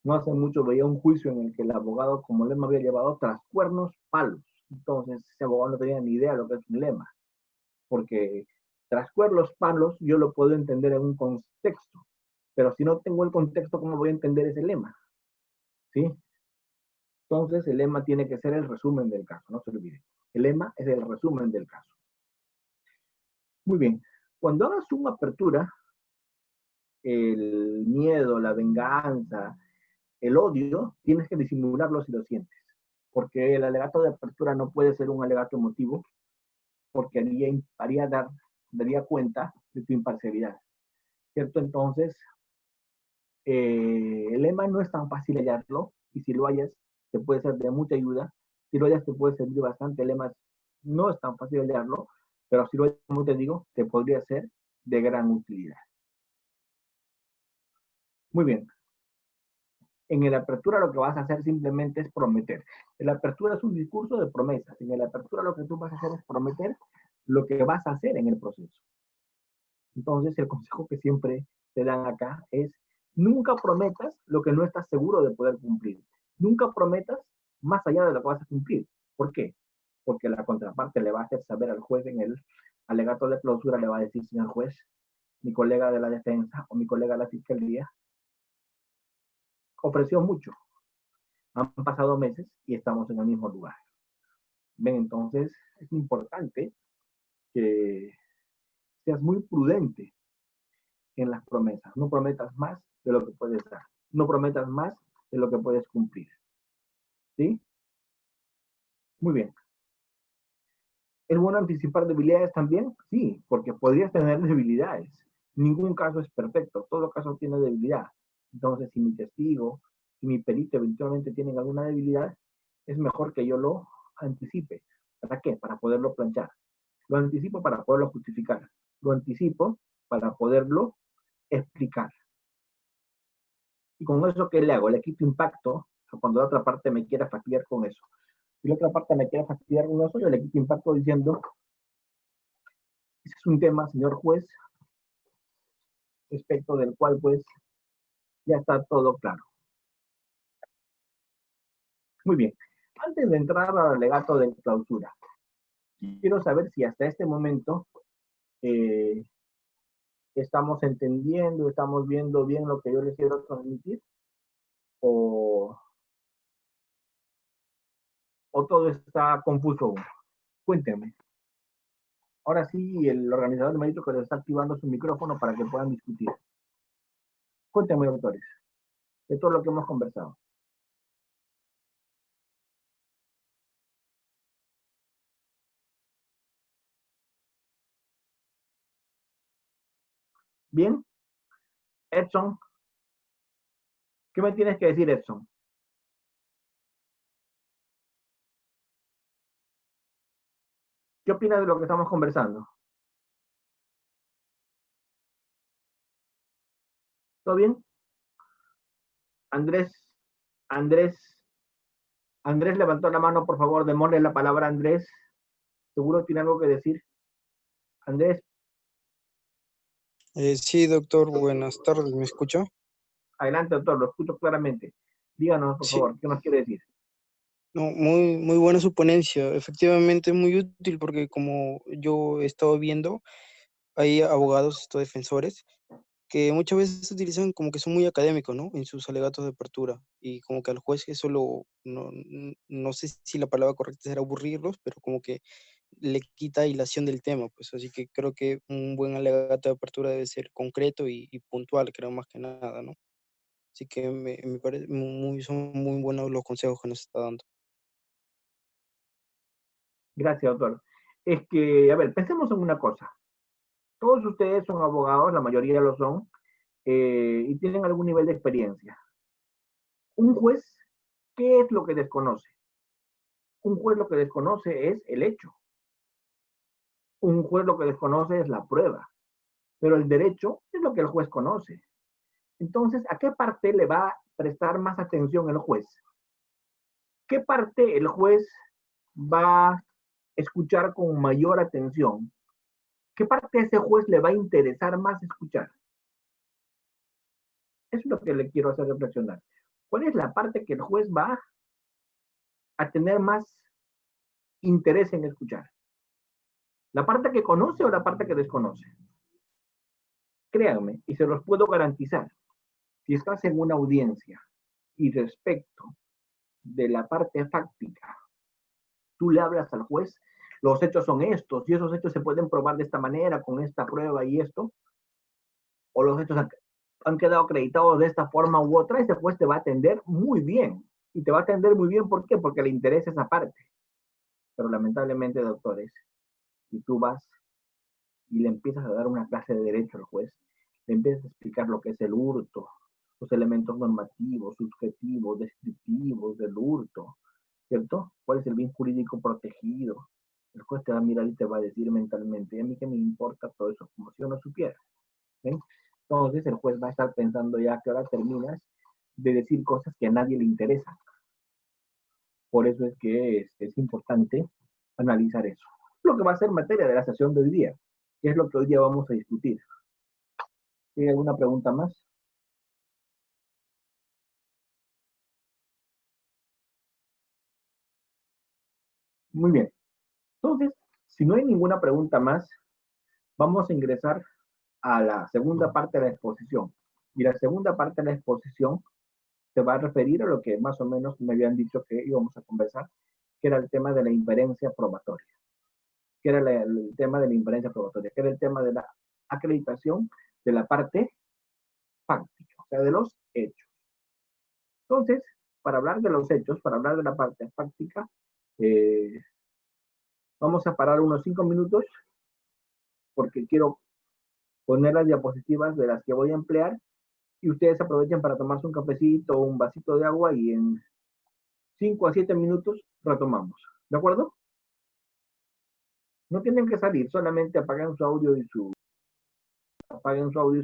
No hace mucho veía un juicio en el que el abogado como lema había llevado tras cuernos palos. Entonces, ese abogado no tenía ni idea de lo que es un lema. Porque tras cuernos palos yo lo puedo entender en un contexto. Pero si no tengo el contexto, ¿cómo voy a entender ese lema? ¿Sí? Entonces, el lema tiene que ser el resumen del caso, no se olvide. El lema es el resumen del caso. Muy bien. Cuando hagas una apertura, el miedo, la venganza, el odio tienes que disimularlo si lo sientes, porque el alegato de apertura no puede ser un alegato emotivo, porque daría cuenta de tu imparcialidad, ¿cierto? Entonces, el lema no es tan fácil hallarlo, y si lo hallas, te puede ser de mucha ayuda. Si lo hallas, te puede servir bastante. El lema no es tan fácil hallarlo, pero si lo hallas, como te digo, te podría ser de gran utilidad. Muy bien. En el apertura lo que vas a hacer simplemente es prometer. El apertura es un discurso de promesas. En el apertura lo que tú vas a hacer es prometer lo que vas a hacer en el proceso. Entonces, el consejo que siempre te dan acá es nunca prometas lo que no estás seguro de poder cumplir. Nunca prometas más allá de lo que vas a cumplir. ¿Por qué? Porque la contraparte le va a hacer saber al juez en el alegato de clausura, le va a decir, señor juez, mi colega de la defensa o mi colega de la fiscalía ofreció mucho. Han pasado meses y estamos en el mismo lugar. Ven, entonces es importante que seas muy prudente en las promesas. No prometas más de lo que puedes dar. No prometas más de lo que puedes cumplir. ¿Sí? Muy bien. ¿Es bueno anticipar debilidades también? Sí, porque podrías tener debilidades. Ningún caso es perfecto. Todo caso tiene debilidad. Entonces, si mi testigo, si mi perito eventualmente tienen alguna debilidad, es mejor que yo lo anticipe. ¿Para qué? Para poderlo planchar. Lo anticipo para poderlo justificar. Lo anticipo para poderlo explicar. Y con eso, ¿qué le hago? Le quito impacto cuando la otra parte me quiera fastidiar con eso. Si la otra parte me quiere fastidiar con eso, yo le quito impacto diciendo, ese es un tema, señor juez, respecto del cual pues ya está todo claro. Muy bien. Antes de entrar al alegato de clausura, quiero saber si hasta este momento estamos entendiendo, estamos viendo bien lo que yo les quiero transmitir, o todo está confuso. Cuéntenme. Ahora sí, el organizador me ha dicho que les está activando su micrófono para que puedan discutir. Cuéntenme, doctores, de todo lo que hemos conversado. Bien, Edson, ¿qué me tienes que decir, Edson? ¿Qué opinas de lo que estamos conversando? ¿Todo bien? Andrés, Andrés, Andrés levantó la mano, por favor, démosle la palabra a Andrés. Seguro tiene algo que decir. Andrés, Sí, doctor, buenas tardes, ¿me escucha? adelante, doctor, lo escucho claramente. Díganos, por Sí, favor, ¿qué nos quiere decir? no, muy buena su ponencia. Efectivamente es muy útil porque como yo he estado viendo, hay abogados, defensores, que muchas veces utilizan como que son muy académicos, ¿no? En sus alegatos de apertura y como que al juez eso no sé si la palabra correcta será aburrirlos, pero como que le quita hilación del tema, pues así que creo que un buen alegato de apertura debe ser concreto y puntual, creo más que nada, ¿no? Así que me parece son muy buenos los consejos que nos está dando. Gracias, doctor. Es que, a ver, pensemos en una cosa. Todos ustedes son abogados, la mayoría lo son, y tienen algún nivel de experiencia. Un juez, ¿qué es lo que desconoce? Un juez lo que desconoce es el hecho. Un juez lo que desconoce es la prueba. Pero el derecho es lo que el juez conoce. Entonces, ¿a qué parte le va a prestar más atención el juez? ¿Qué parte el juez va a escuchar con mayor atención? ¿Qué parte a ese juez le va a interesar más escuchar? Eso es lo que le quiero hacer reflexionar. ¿Cuál es la parte que el juez va a tener más interés en escuchar? ¿La parte que conoce o la parte que desconoce? Créanme, y se los puedo garantizar, si estás en una audiencia y respecto de la parte fáctica, tú le hablas al juez, los hechos son estos, y esos hechos se pueden probar de esta manera, con esta prueba y esto, o los hechos han quedado acreditados de esta forma u otra, ese juez te va a atender muy bien. Y te va a atender muy bien, ¿por qué? Porque le interesa esa parte. Pero lamentablemente, doctores, si tú vas y le empiezas a dar una clase de derecho al juez, le empiezas a explicar lo que es el hurto, los elementos normativos, subjetivos, descriptivos del hurto, ¿cierto? ¿Cuál es el bien jurídico protegido? El juez te va a mirar y te va a decir mentalmente, a mí que me importa todo eso, como si yo no supiera. ¿Ven? Entonces el juez va a estar pensando ya que ahora terminas de decir cosas que a nadie le interesan. Por eso es que es importante analizar eso. Lo que va a ser materia de la sesión de hoy día, que es lo que hoy día vamos a discutir. ¿Hay alguna pregunta más? Muy bien. Entonces, si no hay ninguna pregunta más, vamos a ingresar a la segunda parte de la exposición. Y la segunda parte de la exposición se va a referir a lo que más o menos me habían dicho que íbamos a conversar, que era el tema de la inferencia probatoria. Que era el tema de la inferencia probatoria, que era el tema de la acreditación de la parte fáctica, o sea, de los hechos. Entonces, para hablar de los hechos, para hablar de la parte fáctica, vamos a parar unos 5 minutos porque quiero poner las diapositivas de las que voy a emplear y ustedes aprovechen para tomarse un cafecito o un vasito de agua y en 5 a 7 minutos retomamos. ¿De acuerdo? No tienen que salir, solamente apaguen su audio y apaguen su audio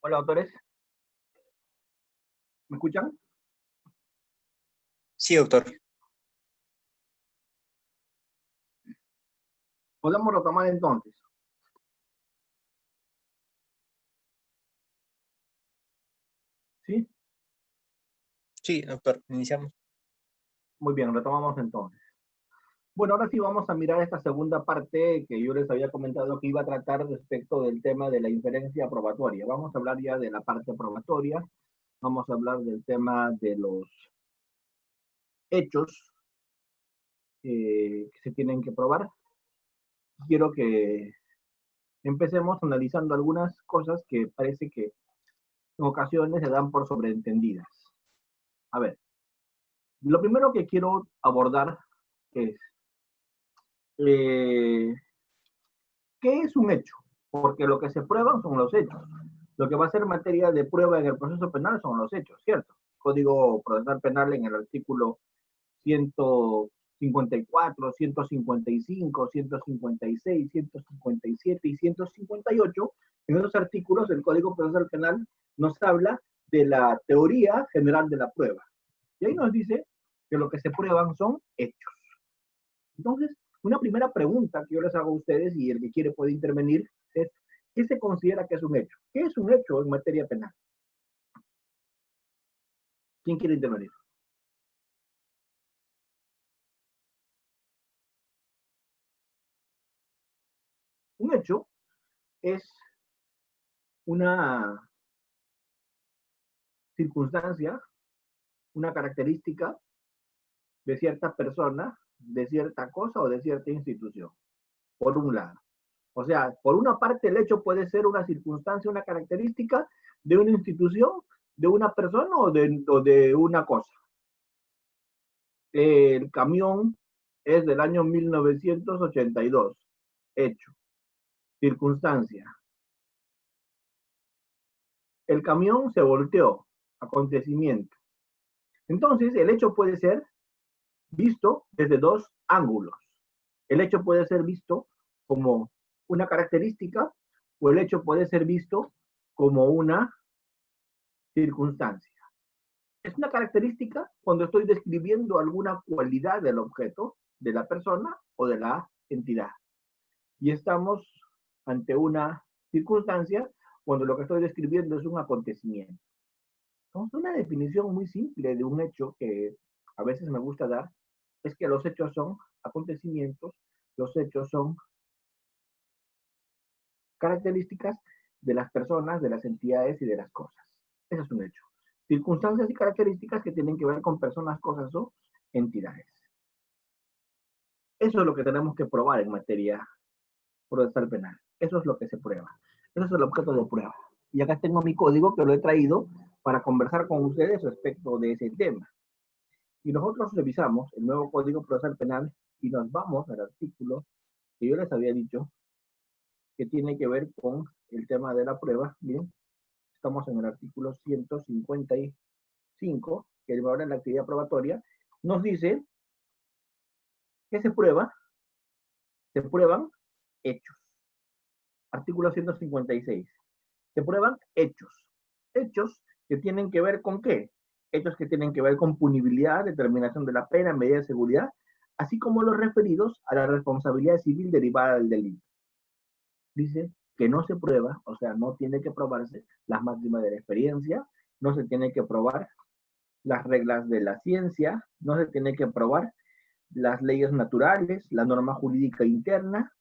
Hola, doctores. ¿Me escuchan? Sí, doctor. Podemos retomar entonces. ¿Sí? Sí, doctor, iniciamos. Muy bien, retomamos entonces. Bueno, ahora sí vamos a mirar esta segunda parte que yo les había comentado que iba a tratar respecto del tema de la inferencia probatoria. Vamos a hablar ya de la parte probatoria, vamos a hablar del tema de los hechos que se tienen que probar. Quiero que empecemos analizando algunas cosas que parece que en ocasiones se dan por sobreentendidas. A ver, lo primero que quiero abordar es eh, ¿qué es un hecho? Porque lo que se prueban son los hechos. Lo que va a ser materia de prueba en el proceso penal son los hechos, ¿cierto? Código Procesal Penal en el artículo 154, 155, 156, 157 y 158. En esos artículos el Código Procesal Penal nos habla de la teoría general de la prueba. Y ahí nos dice que lo que se prueban son hechos. Entonces, una primera pregunta que yo les hago a ustedes y el que quiere puede intervenir es, ¿qué se considera que es un hecho? ¿Qué es un hecho en materia penal? ¿Quién quiere intervenir? Un hecho es una circunstancia, una característica de cierta persona, de cierta cosa o de cierta institución, por un lado. O sea, por una parte el hecho puede ser una circunstancia, una característica de una institución, de una persona o de una cosa. El camión es del año 1982. Hecho. Circunstancia. El camión se volteó. Acontecimiento. Entonces, el hecho puede ser visto desde dos ángulos. El hecho puede ser visto como una característica o el hecho puede ser visto como una circunstancia. Es una característica cuando estoy describiendo alguna cualidad del objeto, de la persona o de la entidad. Y estamos ante una circunstancia cuando lo que estoy describiendo es un acontecimiento. Entonces, una definición muy simple de un hecho que a veces me gusta dar es que los hechos son acontecimientos, los hechos son características de las personas, de las entidades y de las cosas. Eso es un hecho. Circunstancias y características que tienen que ver con personas, cosas o entidades. Eso es lo que tenemos que probar en materia procesal penal. Eso es lo que se prueba. Eso es el objeto de prueba. Y acá tengo mi código que lo he traído para conversar con ustedes respecto de ese tema. Y nosotros revisamos el nuevo Código Procesal Penal y nos vamos al artículo que yo les había dicho que tiene que ver con el tema de la prueba. Bien, estamos en el artículo 155, que habla de la actividad probatoria. Nos dice que se prueban hechos. Artículo 156. Se prueban hechos. Hechos que tienen que ver con qué? Hechos que tienen que ver con punibilidad, determinación de la pena, medida de seguridad, así como los referidos a la responsabilidad civil derivada del delito. Dice que no se prueba, o sea, no tiene que probarse las máximas de la experiencia, no se tiene que probar las reglas de la ciencia, no se tiene que probar las leyes naturales, la norma jurídica interna,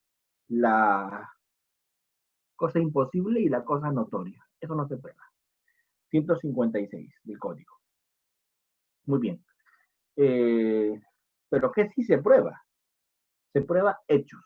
la cosa imposible y la cosa notoria. Eso no se prueba. 156 del código. Muy bien. Pero ¿qué sí se prueba? Se prueba hechos.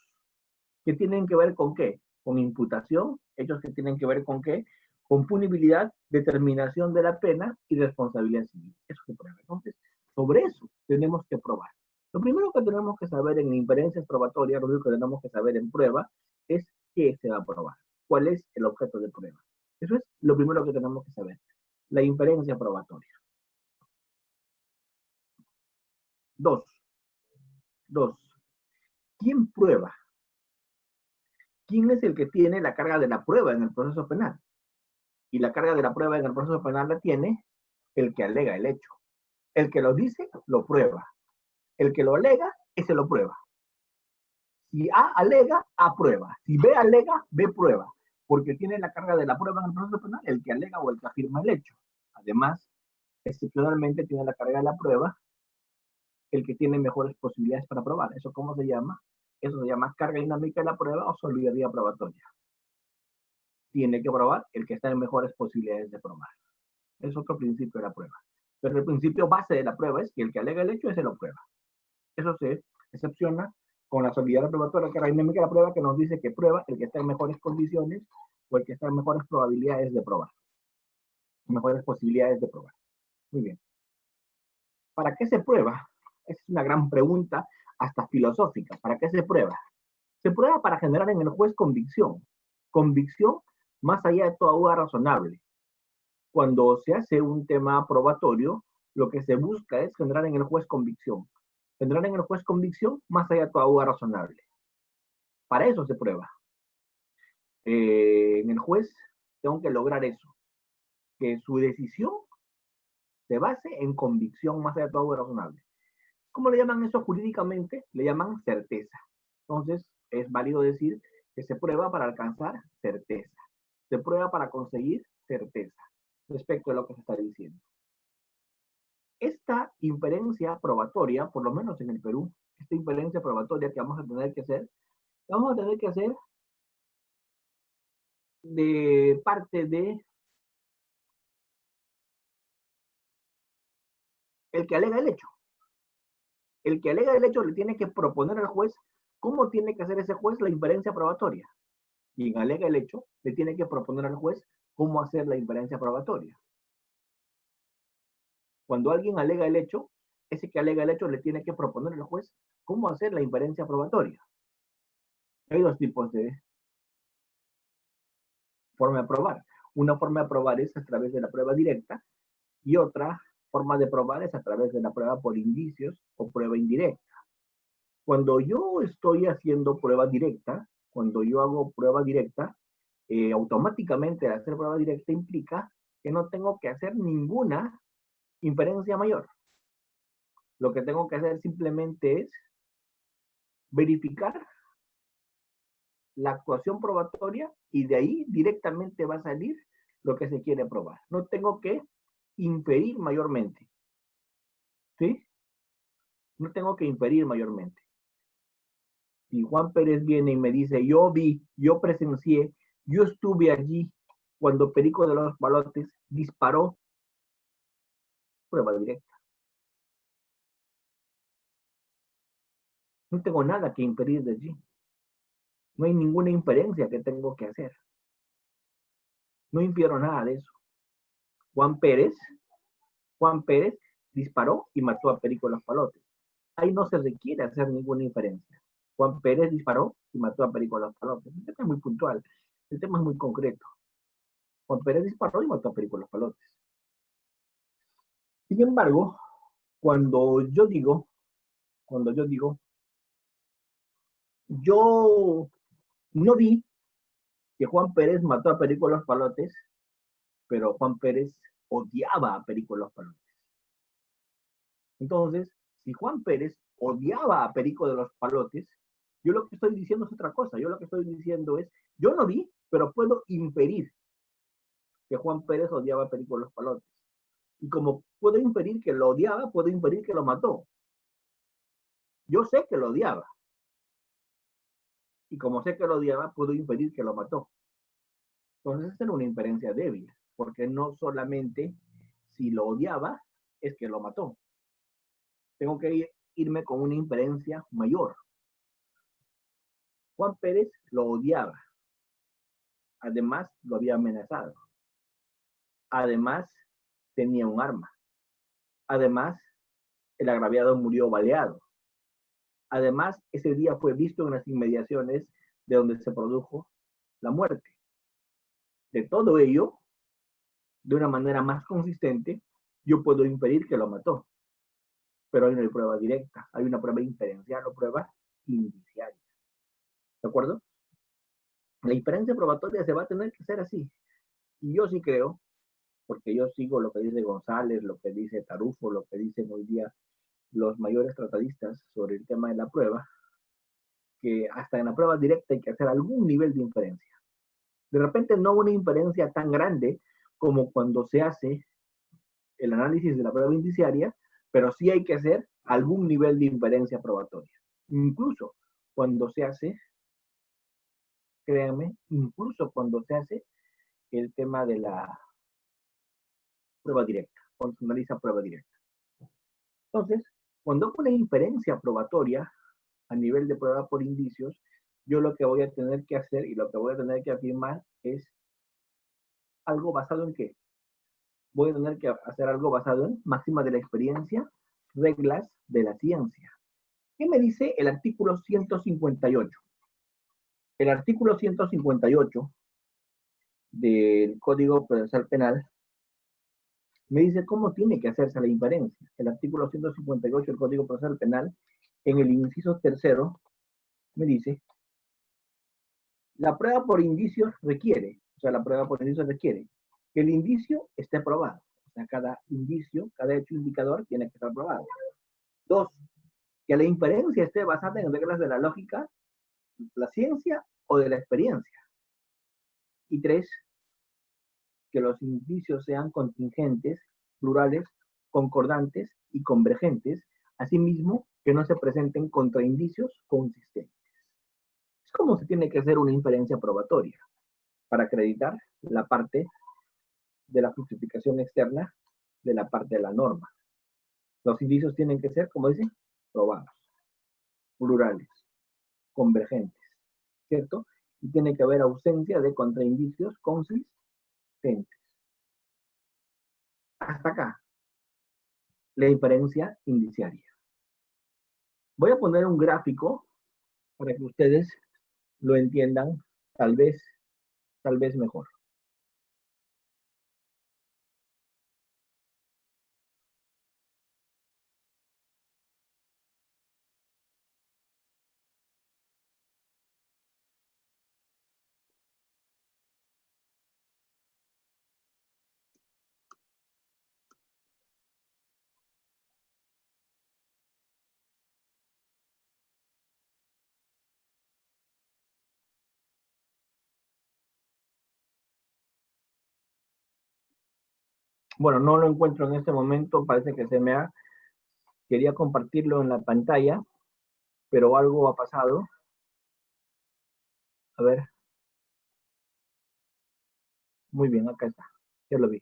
¿Que tienen que ver con qué? Con imputación, hechos que tienen que ver con qué? Con punibilidad, determinación de la pena y responsabilidad civil. Eso se prueba. Entonces, sobre eso tenemos que probar. Lo primero que tenemos que saber en inferencias probatorias, lo único que tenemos que saber en prueba, es qué se va a probar. ¿Cuál es el objeto de prueba? Eso es lo primero que tenemos que saber. La inferencia probatoria. Dos. ¿Quién prueba? ¿Quién es el que tiene la carga de la prueba en el proceso penal? Y la carga de la prueba en el proceso penal la tiene el que alega el hecho. El que lo dice, lo prueba. El que lo alega, ese lo prueba. Si A alega, A prueba. Si B alega, B prueba. Porque tiene la carga de la prueba en el proceso penal el que alega o el que afirma el hecho. Además, excepcionalmente tiene la carga de la prueba el que tiene mejores posibilidades para probar. ¿Eso cómo se llama? Eso se llama carga dinámica de la prueba o solidaridad probatoria. Tiene que probar el que está en mejores posibilidades de probar. Es otro principio de la prueba. Pero el principio base de la prueba es que el que alega el hecho, ese lo prueba. Eso se excepciona con la solidaridad probatoria, carga dinámica de la prueba, que nos dice que prueba el que está en mejores condiciones o el que está en mejores probabilidades de probar. Mejores posibilidades de probar. Muy bien. ¿Para qué se prueba? Esa es una gran pregunta, hasta filosófica. ¿Para qué se prueba? Se prueba para generar en el juez convicción. Convicción más allá de toda duda razonable. Cuando se hace un tema probatorio, lo que se busca es generar en el juez convicción. Generar en el juez convicción más allá de toda duda razonable. Para eso se prueba. En el juez tengo que lograr eso. Que su decisión se base en convicción más allá de toda duda razonable. ¿Cómo le llaman eso jurídicamente? Le llaman certeza. Entonces, es válido decir que se prueba para alcanzar certeza. Se prueba para conseguir certeza respecto a lo que se está diciendo. Esta inferencia probatoria, por lo menos en el Perú, esta inferencia probatoria que vamos a tener que hacer, de parte de el que alega el hecho. El que alega el hecho le tiene que proponer al juez cómo tiene que hacer ese juez la inferencia probatoria. Quien alega el hecho le tiene que proponer al juez cómo hacer la inferencia probatoria. Cuando alguien alega el hecho, ese que alega el hecho le tiene que proponer al juez cómo hacer la inferencia probatoria. Hay dos tipos de forma de probar. Una forma de probar es a través de la prueba directa y otra forma de probar es a través de la prueba por indicios o prueba indirecta. Cuando yo estoy haciendo prueba directa, cuando yo hago prueba directa, automáticamente hacer prueba directa implica que no tengo que hacer ninguna inferencia mayor. Lo que tengo que hacer simplemente es verificar la actuación probatoria y de ahí directamente va a salir lo que se quiere probar. No tengo que inferir mayormente. ¿Sí? No tengo que inferir mayormente. Si Juan Pérez viene y me dice, yo vi, yo presencié, yo estuve allí cuando Perico de los Palotes disparó, prueba directa. No tengo nada que inferir de allí. No hay ninguna inferencia que tengo que hacer. No infiero nada de eso. Juan Pérez disparó y mató a Perico de los Palotes. Ahí no se requiere hacer ninguna inferencia. Juan Pérez disparó y mató a Perico de los Palotes. El tema es muy puntual. El tema es muy concreto. Juan Pérez disparó y mató a Perico de los Palotes. Sin embargo, cuando yo digo, yo no vi que Juan Pérez mató a Perico de los Palotes, pero Juan Pérez odiaba a Perico de los Palotes. Entonces, si Juan Pérez odiaba a Perico de los Palotes, yo lo que estoy diciendo es otra cosa. Yo lo que estoy diciendo es, yo no vi, pero puedo inferir que Juan Pérez odiaba a Perico de los Palotes. Y como puedo inferir que lo odiaba, puedo inferir que lo mató. Yo sé que lo odiaba. Y como sé que lo odiaba, puedo inferir que lo mató. Entonces, esa era una inferencia débil, porque no solamente si lo odiaba, es que lo mató. Tengo que irme con una inferencia mayor. Juan Pérez lo odiaba. Además, lo había amenazado. Además, tenía un arma. Además, el agraviado murió baleado. Además, ese día fue visto en las inmediaciones de donde se produjo la muerte. De todo ello, de una manera más consistente, yo puedo inferir que lo mató. Pero ahí no hay prueba directa, hay una prueba inferencial o prueba indiciaria. ¿De acuerdo? La inferencia probatoria se va a tener que hacer así. Y yo sí creo, porque yo sigo lo que dice González, lo que dice Tarufo, lo que dicen hoy día los mayores tratadistas sobre el tema de la prueba, que hasta en la prueba directa hay que hacer algún nivel de inferencia. De repente no una inferencia tan grande como cuando se hace el análisis de la prueba indiciaria, pero sí hay que hacer algún nivel de inferencia probatoria. Incluso cuando se hace, créanme, incluso cuando se hace el tema de la prueba directa, cuando se analiza prueba directa. Entonces, cuando hago una inferencia probatoria a nivel de prueba por indicios, yo lo que voy a tener que hacer y lo que voy a tener que afirmar es algo basado en qué. Voy a tener que hacer algo basado en máximas de la experiencia, reglas de la ciencia. ¿Qué me dice el artículo 158? El artículo 158 del Código Procesal Penal me dice cómo tiene que hacerse la inferencia. El artículo 158 del Código Procesal Penal, en el inciso tercero, me dice, la prueba por indicios requiere, o sea, la prueba por indicios requiere que el indicio esté probado. O sea, cada indicio, cada hecho indicador tiene que estar probado. 2, que la inferencia esté basada en reglas de la lógica, la ciencia o de la experiencia. Y 3, que los indicios sean contingentes, plurales, concordantes y convergentes, asimismo que no se presenten contraindicios consistentes. Es como se tiene que hacer una inferencia probatoria para acreditar la parte de la justificación externa de la parte de la norma. Los indicios tienen que ser, como dicen, probados, plurales, convergentes, ¿cierto? Y tiene que haber ausencia de contraindicios consistentes. Hasta acá, la inferencia indiciaria. Voy a poner un gráfico para que ustedes lo entiendan tal vez mejor. Bueno, no lo encuentro en este momento, parece que se me ha... Quería compartirlo en la pantalla, pero algo ha pasado. A ver. Muy bien, acá está. Ya lo vi.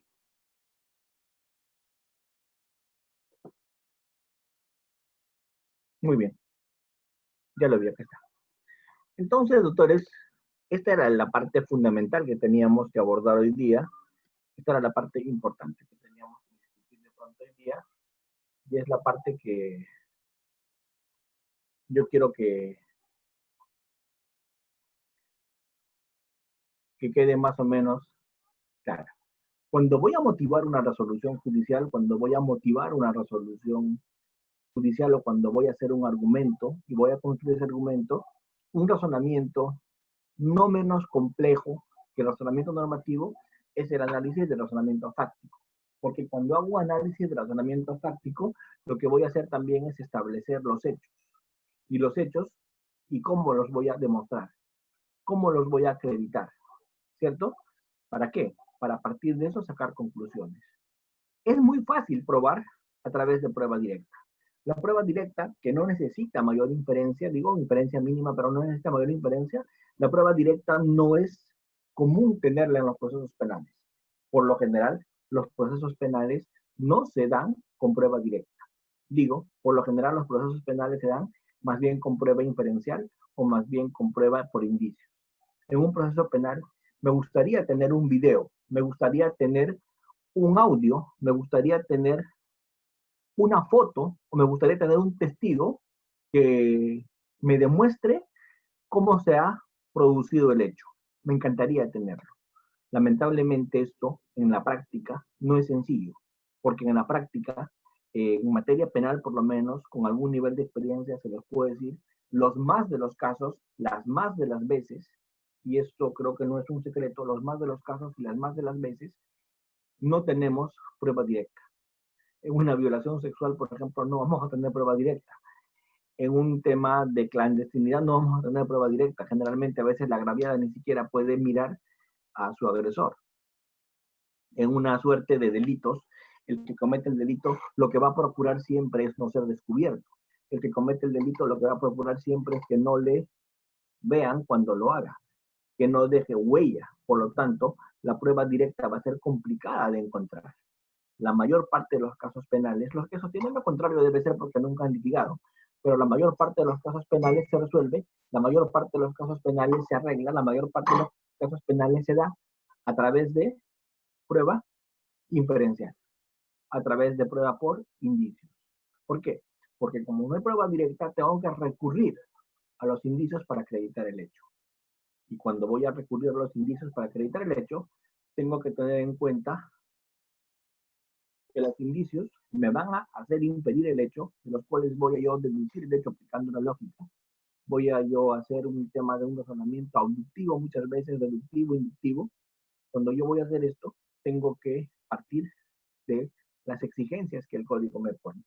Muy bien. Ya lo vi, acá está. Entonces, doctores, esta era la parte fundamental que teníamos que abordar hoy día. Esta era la parte importante que teníamos que discutir de pronto hoy día. Y es la parte que yo quiero que quede más o menos clara. Cuando voy a motivar una resolución judicial, cuando voy a motivar una resolución judicial o cuando voy a hacer un argumento y voy a construir ese argumento, un razonamiento no menos complejo que el razonamiento normativo es el análisis del razonamiento fáctico. Porque cuando hago análisis de razonamiento fáctico, lo que voy a hacer también es establecer los hechos. Y los hechos, y cómo los voy a demostrar, cómo los voy a acreditar, ¿cierto? ¿Para qué? Para partir de eso sacar conclusiones. Es muy fácil probar a través de prueba directa. La prueba directa, que no necesita mayor inferencia, digo inferencia mínima, pero no necesita mayor inferencia, la prueba directa no es común tenerla en los procesos penales. Por lo general, los procesos penales no se dan con prueba directa. Digo, por lo general los procesos penales se dan más bien con prueba inferencial o más bien con prueba por indicios. En un proceso penal me gustaría tener un video, me gustaría tener un audio, me gustaría tener una foto o me gustaría tener un testigo que me demuestre cómo se ha producido el hecho. Me encantaría tenerlo. Lamentablemente esto en la práctica no es sencillo, porque en la práctica, en materia penal por lo menos, con algún nivel de experiencia se les puede decir, los más de los casos, las más de las veces, y esto creo que no es un secreto, los más de los casos y las más de las veces no tenemos prueba directa. En una violación sexual, por ejemplo, no vamos a tener prueba directa. En un tema de clandestinidad no vamos a tener prueba directa. Generalmente a veces la agraviada ni siquiera puede mirar a su agresor. En una suerte de delitos, el que comete el delito lo que va a procurar siempre es no ser descubierto. El que comete el delito lo que va a procurar siempre es que no le vean cuando lo haga, que no deje huella. Por lo tanto, la prueba directa va a ser complicada de encontrar. La mayor parte de los casos penales, los que sostienen lo contrario debe ser porque nunca han litigado, pero la mayor parte de los casos penales se resuelve, la mayor parte de los casos penales se arregla, la mayor parte de los casos penales se da a través de prueba inferencial, a través de prueba por indicios. ¿Por qué? Porque como no hay prueba directa, tengo que recurrir a los indicios para acreditar el hecho. Y cuando voy a recurrir a los indicios para acreditar el hecho, tengo que tener en cuenta que los indicios me van a hacer impedir el hecho, de los cuales voy a yo deducir el hecho aplicando una lógica. Voy a yo hacer un tema de un razonamiento abductivo, muchas veces deductivo, inductivo. Cuando yo voy a hacer esto, tengo que partir de las exigencias que el código me pone.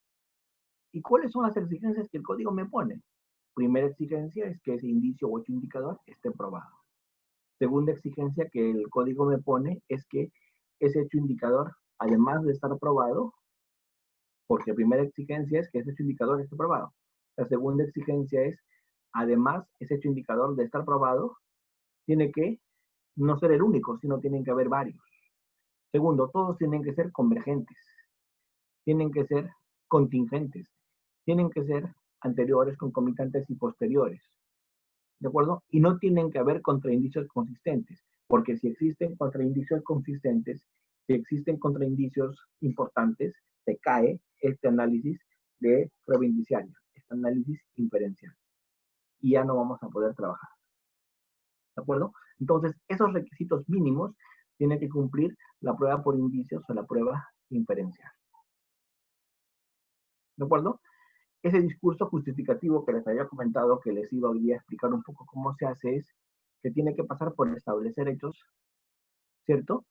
¿Y cuáles son las exigencias que el código me pone? Primera exigencia es que ese indicio o hecho indicador esté probado. Segunda exigencia que el código me pone es que ese hecho indicador, además de estar probado, porque la primera exigencia es que ese hecho indicador esté probado. La segunda exigencia es, además, ese hecho indicador de estar probado, tiene que no ser el único, sino tienen que haber varios. Segundo, todos tienen que ser convergentes, tienen que ser contingentes, tienen que ser anteriores, concomitantes y posteriores. ¿De acuerdo? Y no tienen que haber contraindicios consistentes, porque si existen contraindicios consistentes, si existen contraindicios importantes, se cae este análisis de prueba indiciaria, este análisis inferencial. Y ya no vamos a poder trabajar. ¿De acuerdo? Entonces, esos requisitos mínimos tiene que cumplir la prueba por indicios o la prueba inferencial. ¿De acuerdo? Ese discurso justificativo que les había comentado, que les iba hoy día a explicar un poco cómo se hace, es que tiene que pasar por establecer hechos, ¿cierto?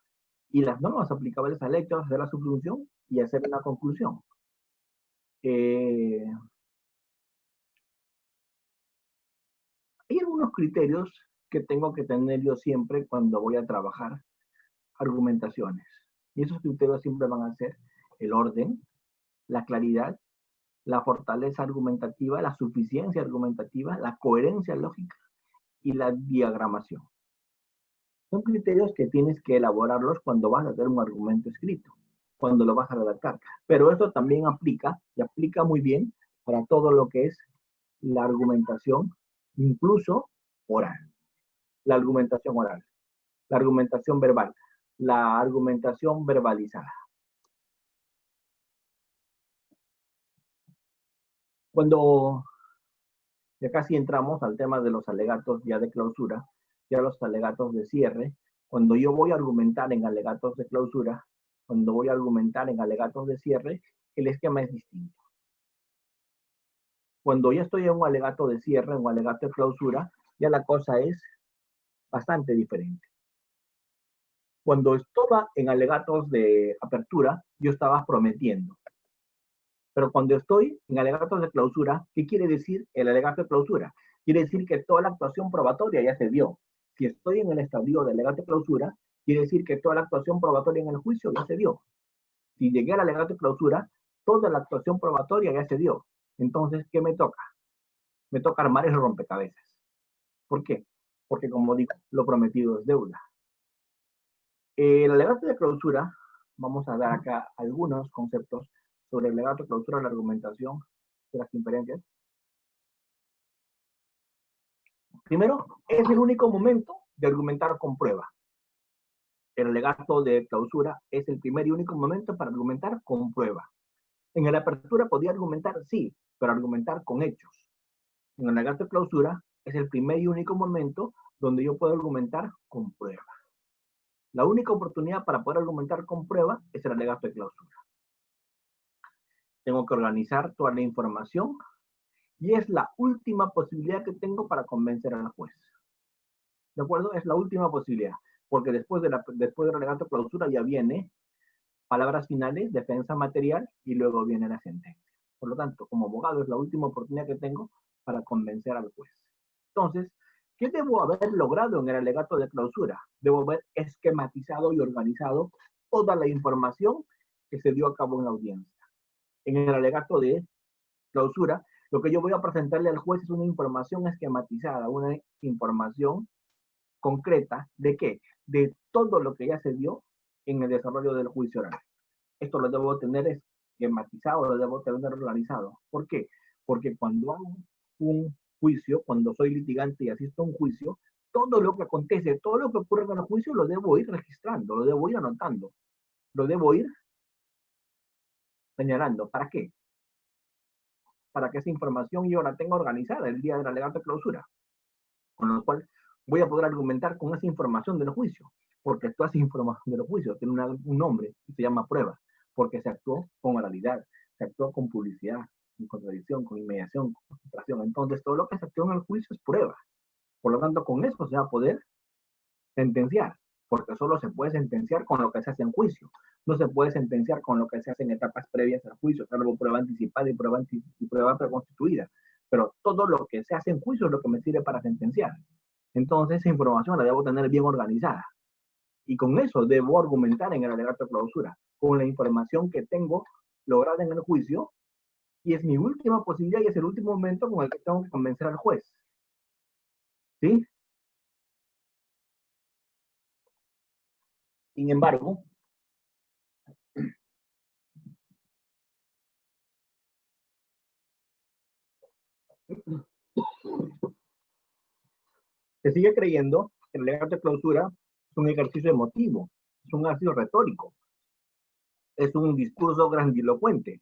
Y las normas aplicables al hecho, hacer la subsunción y hacer una conclusión. Hay algunos criterios que tengo que tener yo siempre cuando voy a trabajar argumentaciones. Y esos criterios siempre van a ser el orden, la claridad, la fortaleza argumentativa, la suficiencia argumentativa, la coherencia lógica y la diagramación. Son criterios que tienes que elaborarlos cuando vas a hacer un argumento escrito, cuando lo vas a redactar. Pero esto también aplica, y aplica muy bien para todo lo que es la argumentación, incluso oral. La argumentación oral, la argumentación verbal, la argumentación verbalizada. Cuando ya casi entramos al tema de los alegatos ya de clausura, ya los alegatos de cierre, cuando yo voy a argumentar en alegatos de clausura, cuando voy a argumentar en alegatos de cierre, el esquema es distinto. Cuando ya estoy en un alegato de cierre, en un alegato de clausura, ya la cosa es bastante diferente. Cuando estaba en alegatos de apertura, yo estaba prometiendo. Pero cuando estoy en alegatos de clausura, ¿qué quiere decir el alegato de clausura? Quiere decir que toda la actuación probatoria ya se dio. Si estoy en el estadio de alegato de clausura, quiere decir que toda la actuación probatoria en el juicio ya se dio. Si llegué al alegato de clausura, toda la actuación probatoria ya se dio. Entonces, ¿qué me toca? Me toca armar el rompecabezas. ¿Por qué? Porque, como digo, lo prometido es deuda. El alegato de clausura, vamos a dar acá algunos conceptos sobre el alegato de clausura, la argumentación de las inferencias. Primero, es el único momento de argumentar con prueba. El alegato de clausura es el primer y único momento para argumentar con prueba. En la apertura podía argumentar, sí, pero argumentar con hechos. En el alegato de clausura es el primer y único momento donde yo puedo argumentar con prueba. La única oportunidad para poder argumentar con prueba es el alegato de clausura. Tengo que organizar toda la información y es la última posibilidad que tengo para convencer al juez. ¿De acuerdo? Es la última posibilidad, porque después del alegato clausura ya viene palabras finales, defensa material y luego viene la sentencia. Por lo tanto, como abogado es la última oportunidad que tengo para convencer al juez. Entonces, ¿qué debo haber logrado en el alegato de clausura? Debo haber esquematizado y organizado toda la información que se dio a cabo en la audiencia. En el alegato de clausura, lo que yo voy a presentarle al juez es una información esquematizada, una información concreta de qué, de todo lo que ya se dio en el desarrollo del juicio oral. Esto lo debo tener esquematizado, lo debo tener organizado. ¿Por qué? Porque cuando hago un juicio, cuando soy litigante y asisto a un juicio, todo lo que acontece, todo lo que ocurre en el juicio lo debo ir registrando, lo debo ir anotando, lo debo ir señalando. ¿Para qué? Para que esa información yo la tenga organizada el día del alegato de clausura. Con lo cual voy a poder argumentar con esa información del juicio, porque toda esa información del juicio tiene un nombre y se llama prueba, porque se actuó con oralidad, se actuó con publicidad, con contradicción, con inmediación, con concentración. Entonces, todo lo que se actuó en el juicio es prueba. Por lo tanto, con eso se va a poder sentenciar, porque solo se puede sentenciar con lo que se hace en juicio. No se puede sentenciar con lo que se hace en etapas previas al juicio, salvo prueba anticipada y prueba preconstituida. Pero todo lo que se hace en juicio es lo que me sirve para sentenciar. Entonces, esa información la debo tener bien organizada. Y con eso debo argumentar en el alegato de clausura, con la información que tengo lograda en el juicio, y es mi última posibilidad y es el último momento con el que tengo que convencer al juez. ¿Sí? Sin embargo, se sigue creyendo que el alegato de clausura es un ejercicio emotivo, es un ejercicio retórico, es un discurso grandilocuente,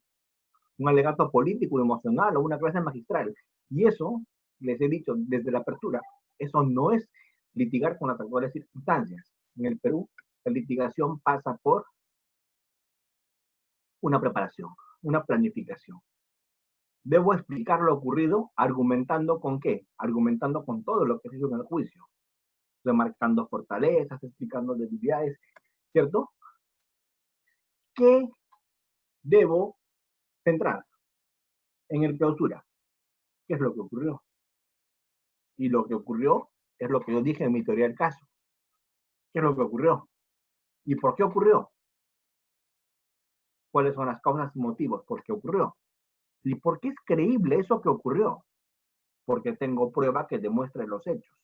un alegato político, emocional o una clase magistral. Y eso, les he dicho desde la apertura, eso no es litigar con las actuales circunstancias. En el Perú, la litigación pasa por una preparación, una planificación. Debo explicar lo ocurrido argumentando con qué, argumentando con todo lo que se hizo en el juicio, remarcando fortalezas, explicando debilidades, ¿cierto? ¿Qué debo centrar en el clausura? ¿Qué es lo que ocurrió? Y lo que ocurrió es lo que yo dije en mi teoría del caso. ¿Qué es lo que ocurrió? ¿Y por qué ocurrió? ¿Cuáles son las causas y motivos? ¿Por qué ocurrió? ¿Y por qué es creíble eso que ocurrió? Porque tengo prueba que demuestre los hechos.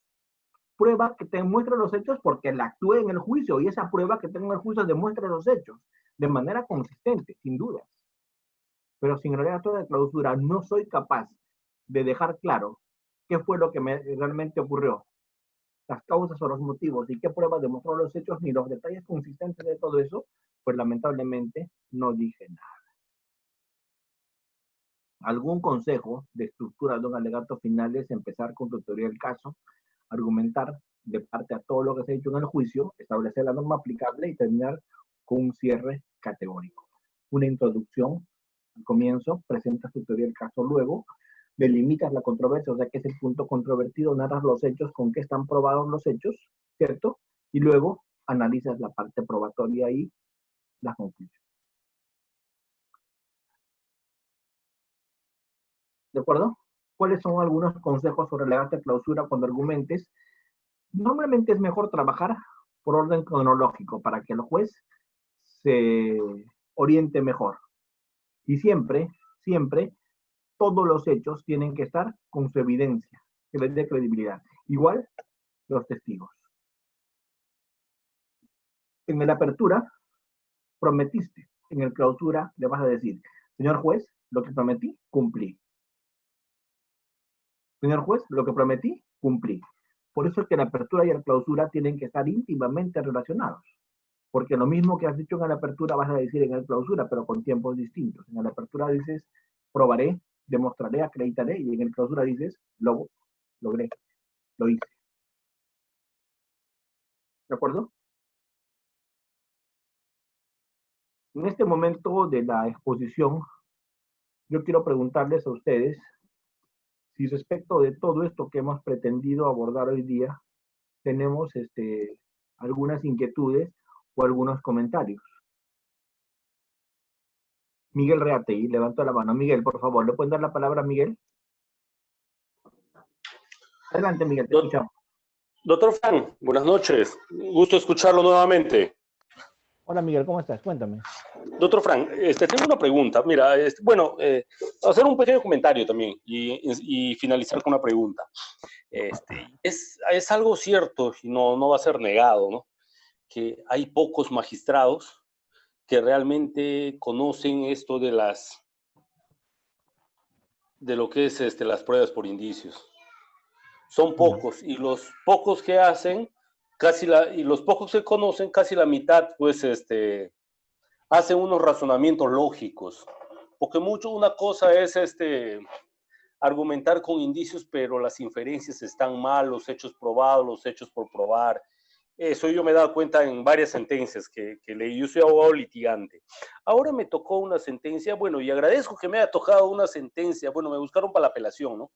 Prueba que demuestre los hechos porque la actué en el juicio y esa prueba que tengo en el juicio demuestra los hechos de manera consistente, sin dudas. Pero sin alegato de clausura no soy capaz de dejar claro qué fue lo que realmente ocurrió, las causas o los motivos y qué prueba demostró los hechos ni los detalles consistentes de todo eso, pues lamentablemente no dije nada. Algún consejo de estructura de un alegato final es empezar con tu teoría del caso, argumentar de parte a todo lo que se ha hecho en el juicio, establecer la norma aplicable y terminar con un cierre categórico. Una introducción al comienzo, presentas tu teoría del caso luego, delimitas la controversia, o sea que es el punto controvertido, narras los hechos, con qué están probados los hechos, ¿cierto? Y luego analizas la parte probatoria y la conclusión. ¿De acuerdo? ¿Cuáles son algunos consejos sobre alegato de clausura cuando argumentes? Normalmente es mejor trabajar por orden cronológico para que el juez se oriente mejor. Y siempre, siempre, todos los hechos tienen que estar con su evidencia, que les dé credibilidad. Igual los testigos. En la apertura, prometiste. En el clausura le vas a decir, señor juez, lo que prometí, cumplí. Señor juez, lo que prometí, cumplí. Por eso es que la apertura y la clausura tienen que estar íntimamente relacionados. Porque lo mismo que has dicho en la apertura vas a decir en la clausura, pero con tiempos distintos. En la apertura dices, probaré, demostraré, acreditaré, y en la clausura dices, logré, lo hice. ¿De acuerdo? En este momento de la exposición, yo quiero preguntarles a ustedes si respecto de todo esto que hemos pretendido abordar hoy día, tenemos algunas inquietudes o algunos comentarios. Miguel Reategui levantó la mano. Miguel, por favor, ¿le pueden dar la palabra a Miguel? Adelante, Miguel, te escuchamos. Doctor Frank, buenas noches. Gusto escucharlo nuevamente. Hola, Miguel, ¿cómo estás? Cuéntame. Doctor Frank, tengo una pregunta. Mira, hacer un pequeño comentario también y finalizar con una pregunta. Es algo cierto y no va a ser negado, ¿no? Que hay pocos magistrados que realmente conocen esto de lo que es las pruebas por indicios. Son pocos, y los pocos que hacen, y los pocos que conocen, casi la mitad, pues, hacen unos razonamientos lógicos. Porque una cosa es argumentar con indicios, pero las inferencias están mal, los hechos probados, los hechos por probar. Eso yo me he dado cuenta en varias sentencias que leí. Yo soy abogado litigante. Ahora me tocó una sentencia, bueno, y agradezco que me haya tocado una sentencia, bueno, me buscaron para la apelación, ¿no?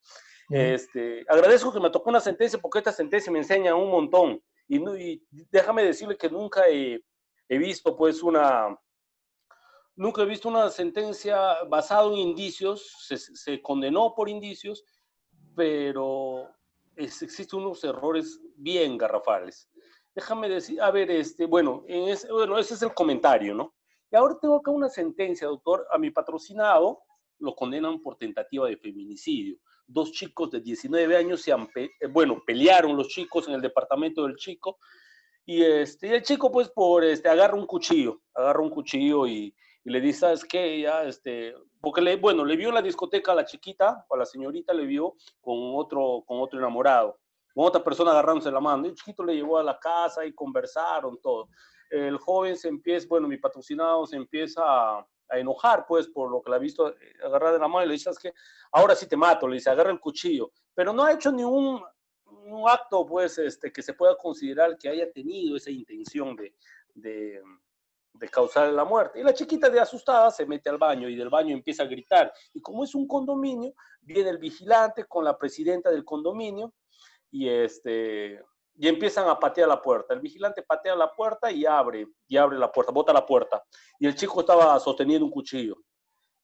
Agradezco que me tocó una sentencia porque esta sentencia me enseña un montón. Y déjame decirle que nunca he visto, pues, nunca he visto una sentencia basada en indicios, se condenó por indicios, pero existen unos errores bien garrafales. Déjame decir, a ver, ese es el comentario, ¿no? Y ahora tengo acá una sentencia, doctor, a mi patrocinado lo condenan por tentativa de feminicidio. 2 chicos de 19 años pelearon los chicos en el departamento del chico, y el chico, pues, agarra un cuchillo y le dice, ¿sabes qué? Ya, porque le vio en la discoteca a la chiquita, o a la señorita, le vio con otro enamorado, con otra persona agarrándose la mano. Y el chiquito le llevó a la casa y conversaron todo. El joven mi patrocinado se empieza a enojar, pues, por lo que la ha visto agarrar de la mano, y le dice, ¿sabes qué? Ahora sí te mato, le dice, agarra el cuchillo. Pero no ha hecho ni un acto, pues, que se pueda considerar que haya tenido esa intención de causar la muerte. Y la chiquita, de asustada, se mete al baño y del baño empieza a gritar. Y como es un condominio, viene el vigilante con la presidenta del condominio y empiezan a patear la puerta. El vigilante patea la puerta y abre la puerta, bota la puerta. Y el chico estaba sosteniendo un cuchillo.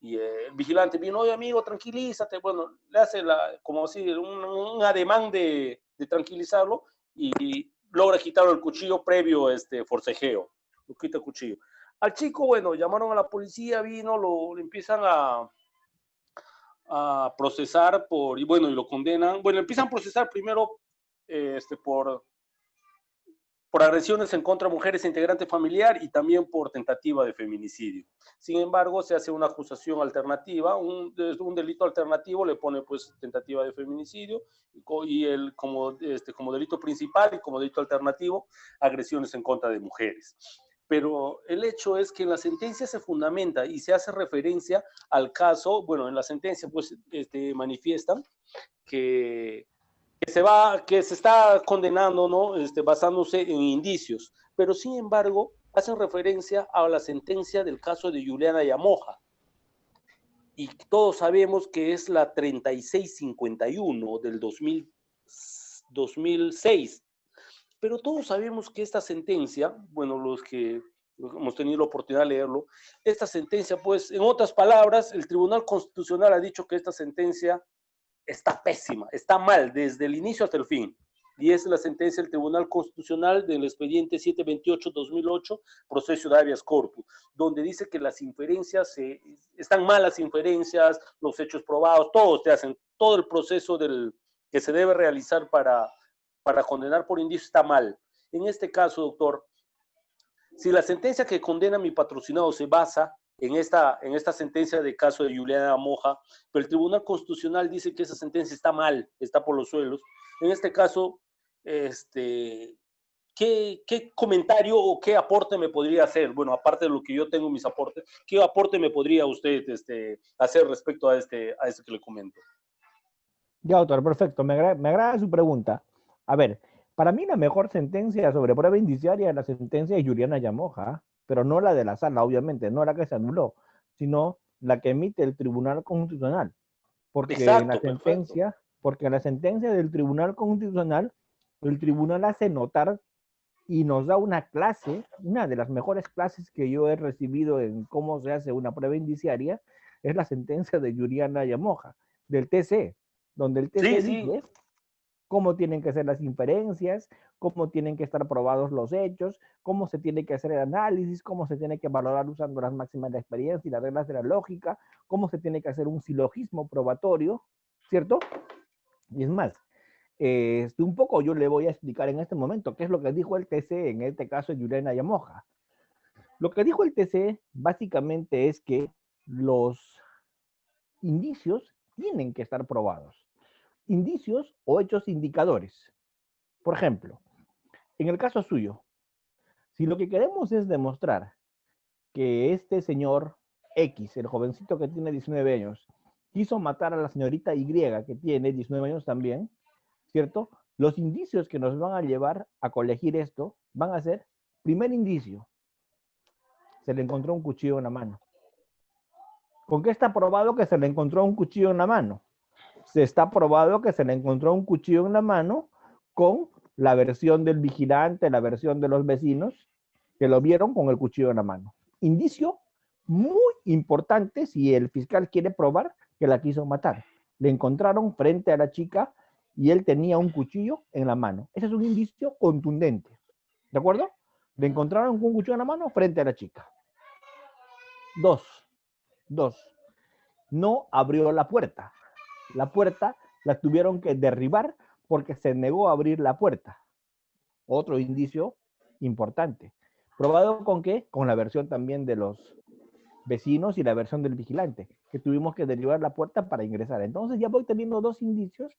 Y el vigilante vino, oye, amigo, tranquilízate. Bueno, le hace como así un ademán de tranquilizarlo y logra quitarle el cuchillo previo forcejeo. Lo quita el cuchillo. Al chico, bueno, llamaron a la policía, vino, lo empiezan a procesar y lo condenan. Bueno, empiezan a procesar primero por agresiones en contra de mujeres e integrante familiar y también por tentativa de feminicidio. Sin embargo, se hace una acusación alternativa, un delito alternativo, le pone, pues, tentativa de feminicidio y como delito principal y como delito alternativo, agresiones en contra de mujeres. Pero el hecho es que en la sentencia se fundamenta y se hace referencia al caso, bueno, en la sentencia, pues, manifiestan que se está condenando, ¿no? Basándose en indicios, pero sin embargo hacen referencia a la sentencia del caso de Juliana Yamoja, y todos sabemos que es la 3651 del 2006, pero todos sabemos que esta sentencia, bueno, los que hemos tenido la oportunidad de leerlo, esta sentencia, pues, en otras palabras, el Tribunal Constitucional ha dicho que esta sentencia está pésima, está mal desde el inicio hasta el fin. Y es la sentencia del Tribunal Constitucional del expediente 728-2008, proceso de habeas corpus, donde dice que las inferencias, están mal las inferencias, los hechos probados, todo el proceso que se debe realizar para condenar por indicio está mal. En este caso, doctor, si la sentencia que condena a mi patrocinado se basa en esta sentencia de caso de Juliana Moja, pero el Tribunal Constitucional dice que esa sentencia está mal, está por los suelos. En este caso, ¿qué comentario o qué aporte me podría hacer? Bueno, aparte de lo que yo tengo mis aportes, ¿qué aporte me podría usted hacer respecto a este que le comento? Ya, doctor, perfecto. Me agrada su pregunta. A ver, para mí la mejor sentencia sobre prueba indiciaria es la sentencia de Juliana Yamoja, pero no la de la sala, obviamente, no la que se anuló, sino la que emite el Tribunal Constitucional. Porque en la sentencia del Tribunal Constitucional el tribunal hace notar y nos da una clase, una de las mejores clases que yo he recibido en cómo se hace una prueba indiciaria, es la sentencia de Juliana Yamoja, del TC, donde el TC dice cómo tienen que ser las inferencias, cómo tienen que estar probados los hechos, cómo se tiene que hacer el análisis, cómo se tiene que valorar usando las máximas de la experiencia y las reglas de la lógica, cómo se tiene que hacer un silogismo probatorio, ¿cierto? Y es más, un poco yo le voy a explicar en este momento qué es lo que dijo el TC, en este caso de Juliana Yamoja. Lo que dijo el TC básicamente es que los indicios tienen que estar probados. Indicios o hechos indicadores. Por ejemplo, en el caso suyo, si lo que queremos es demostrar que este señor X, el jovencito que tiene 19 años, quiso matar a la señorita Y, que tiene 19 años también, ¿cierto? Los indicios que nos van a llevar a colegir esto van a ser, primer indicio, se le encontró un cuchillo en la mano. ¿Con qué está probado que se le encontró un cuchillo en la mano? Se está probado que se le encontró un cuchillo en la mano con la versión del vigilante, la versión de los vecinos, que lo vieron con el cuchillo en la mano. Indicio muy importante si el fiscal quiere probar que la quiso matar. Le encontraron frente a la chica y él tenía un cuchillo en la mano. Ese es un indicio contundente. ¿De acuerdo? Le encontraron un cuchillo en la mano frente a la chica. Dos. No abrió la puerta. La puerta la tuvieron que derribar porque se negó a abrir la puerta. Otro indicio importante. ¿Probado con qué? Con la versión también de los vecinos y la versión del vigilante, que tuvimos que derribar la puerta para ingresar. Entonces ya voy teniendo dos indicios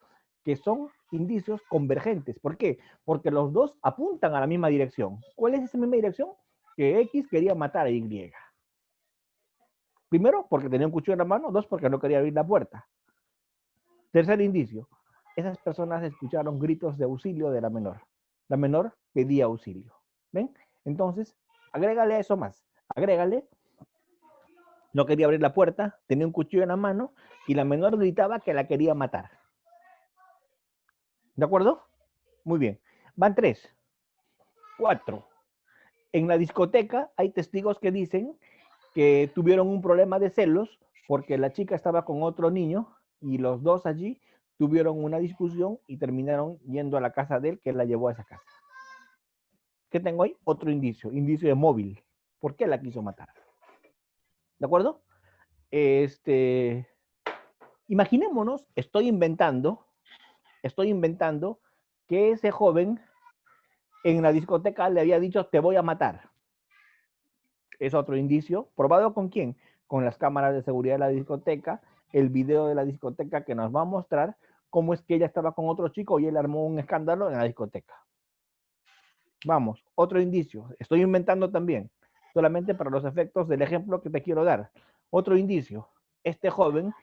que son indicios convergentes. ¿Por qué? Porque los dos apuntan a la misma dirección. ¿Cuál es esa misma dirección? Que X quería matar a Y. Primero, porque tenía un cuchillo en la mano. Dos, porque no quería abrir la puerta. Tercer indicio. Esas personas escucharon gritos de auxilio de la menor. La menor pedía auxilio. ¿Ven? Entonces, agrégale a eso más. Agrégale. No quería abrir la puerta, tenía un cuchillo en la mano y la menor gritaba que la quería matar. ¿De acuerdo? Muy bien. Van 3. 4. En la discoteca hay testigos que dicen que tuvieron un problema de celos porque la chica estaba con otro niño y los dos allí tuvieron una discusión y terminaron yendo a la casa de él, que la llevó a esa casa. ¿Qué tengo ahí? Otro indicio de móvil. ¿Por qué la quiso matar? ¿De acuerdo? Imaginémonos, estoy inventando que ese joven en la discoteca le había dicho, te voy a matar. Es otro indicio. ¿Probado con quién? Con las cámaras de seguridad de la discoteca, el video de la discoteca que nos va a mostrar cómo es que ella estaba con otro chico y él armó un escándalo en la discoteca. Vamos, otro indicio. Estoy inventando también, solamente para los efectos del ejemplo que te quiero dar. Otro indicio. Este joven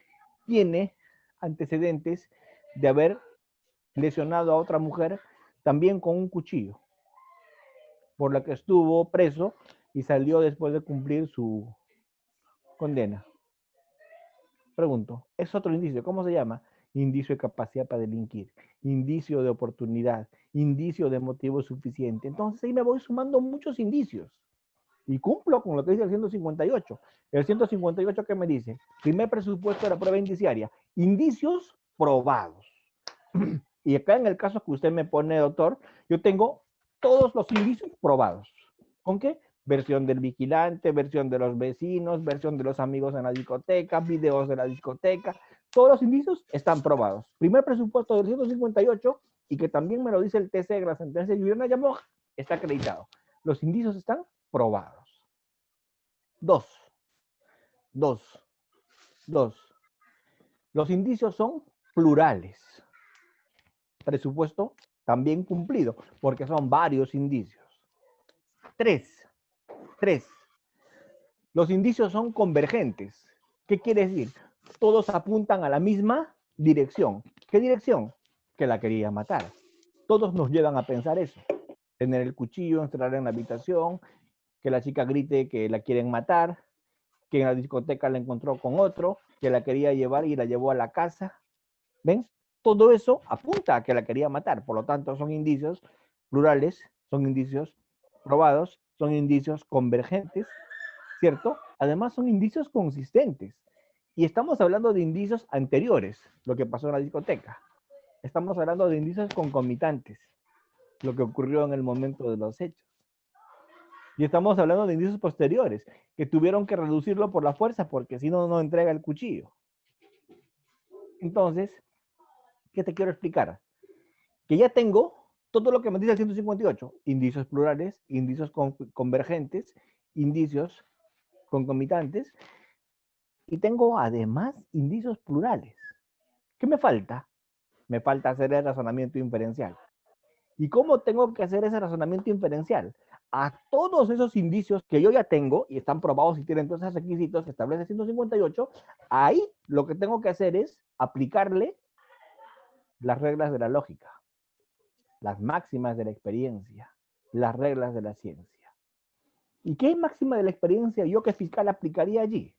tiene antecedentes de haber lesionado a otra mujer también con un cuchillo, por la que estuvo preso y salió después de cumplir su condena. Pregunto, es otro indicio. ¿Cómo se llama? Indicio de capacidad para delinquir, indicio de oportunidad, indicio de motivo suficiente. Entonces ahí me voy sumando muchos indicios y cumplo con lo que dice el 158. El 158, ¿qué me dice? Primer presupuesto de la prueba indiciaria, indicios probados. Y acá en el caso que usted me pone, doctor, yo tengo todos los indicios probados. ¿Con qué? Versión del vigilante, versión de los vecinos, versión de los amigos en la discoteca, videos de la discoteca. Todos los indicios están probados. Primer presupuesto del 158, y que también me lo dice el TC de la sentencia de Juliana Yamoja, está acreditado. Los indicios están probados. Dos. Los indicios son plurales. Presupuesto también cumplido, porque son varios indicios. 3. Los indicios son convergentes. ¿Qué quiere decir? Todos apuntan a la misma dirección. ¿Qué dirección? Que la quería matar. Todos nos llevan a pensar eso. Tener el cuchillo, entrar en la habitación, que la chica grite que la quieren matar, que en la discoteca la encontró con otro, que la quería llevar y la llevó a la casa. ¿Ven? todo eso apunta a que la quería matar. Por lo tanto, son indicios plurales, son indicios probados, son indicios convergentes, ¿cierto? Además, son indicios consistentes. Y estamos hablando de indicios anteriores, lo que pasó en la discoteca. Estamos hablando de indicios concomitantes, lo que ocurrió en el momento de los hechos. Y estamos hablando de indicios posteriores, que tuvieron que reducirlo por la fuerza, porque si no, no entrega el cuchillo. Entonces, ¿qué te quiero explicar? Que ya tengo todo lo que me dice el 158, indicios plurales, indicios convergentes, indicios concomitantes, y tengo además indicios plurales. ¿Qué me falta? Me falta hacer el razonamiento inferencial. ¿Y cómo tengo que hacer ese razonamiento inferencial? A todos esos indicios que yo ya tengo y están probados y tienen todos esos requisitos que establece 158, ahí lo que tengo que hacer es aplicarle las reglas de la lógica, las máximas de la experiencia, las reglas de la ciencia. ¿Y qué máxima de la experiencia yo que fiscal aplicaría allí?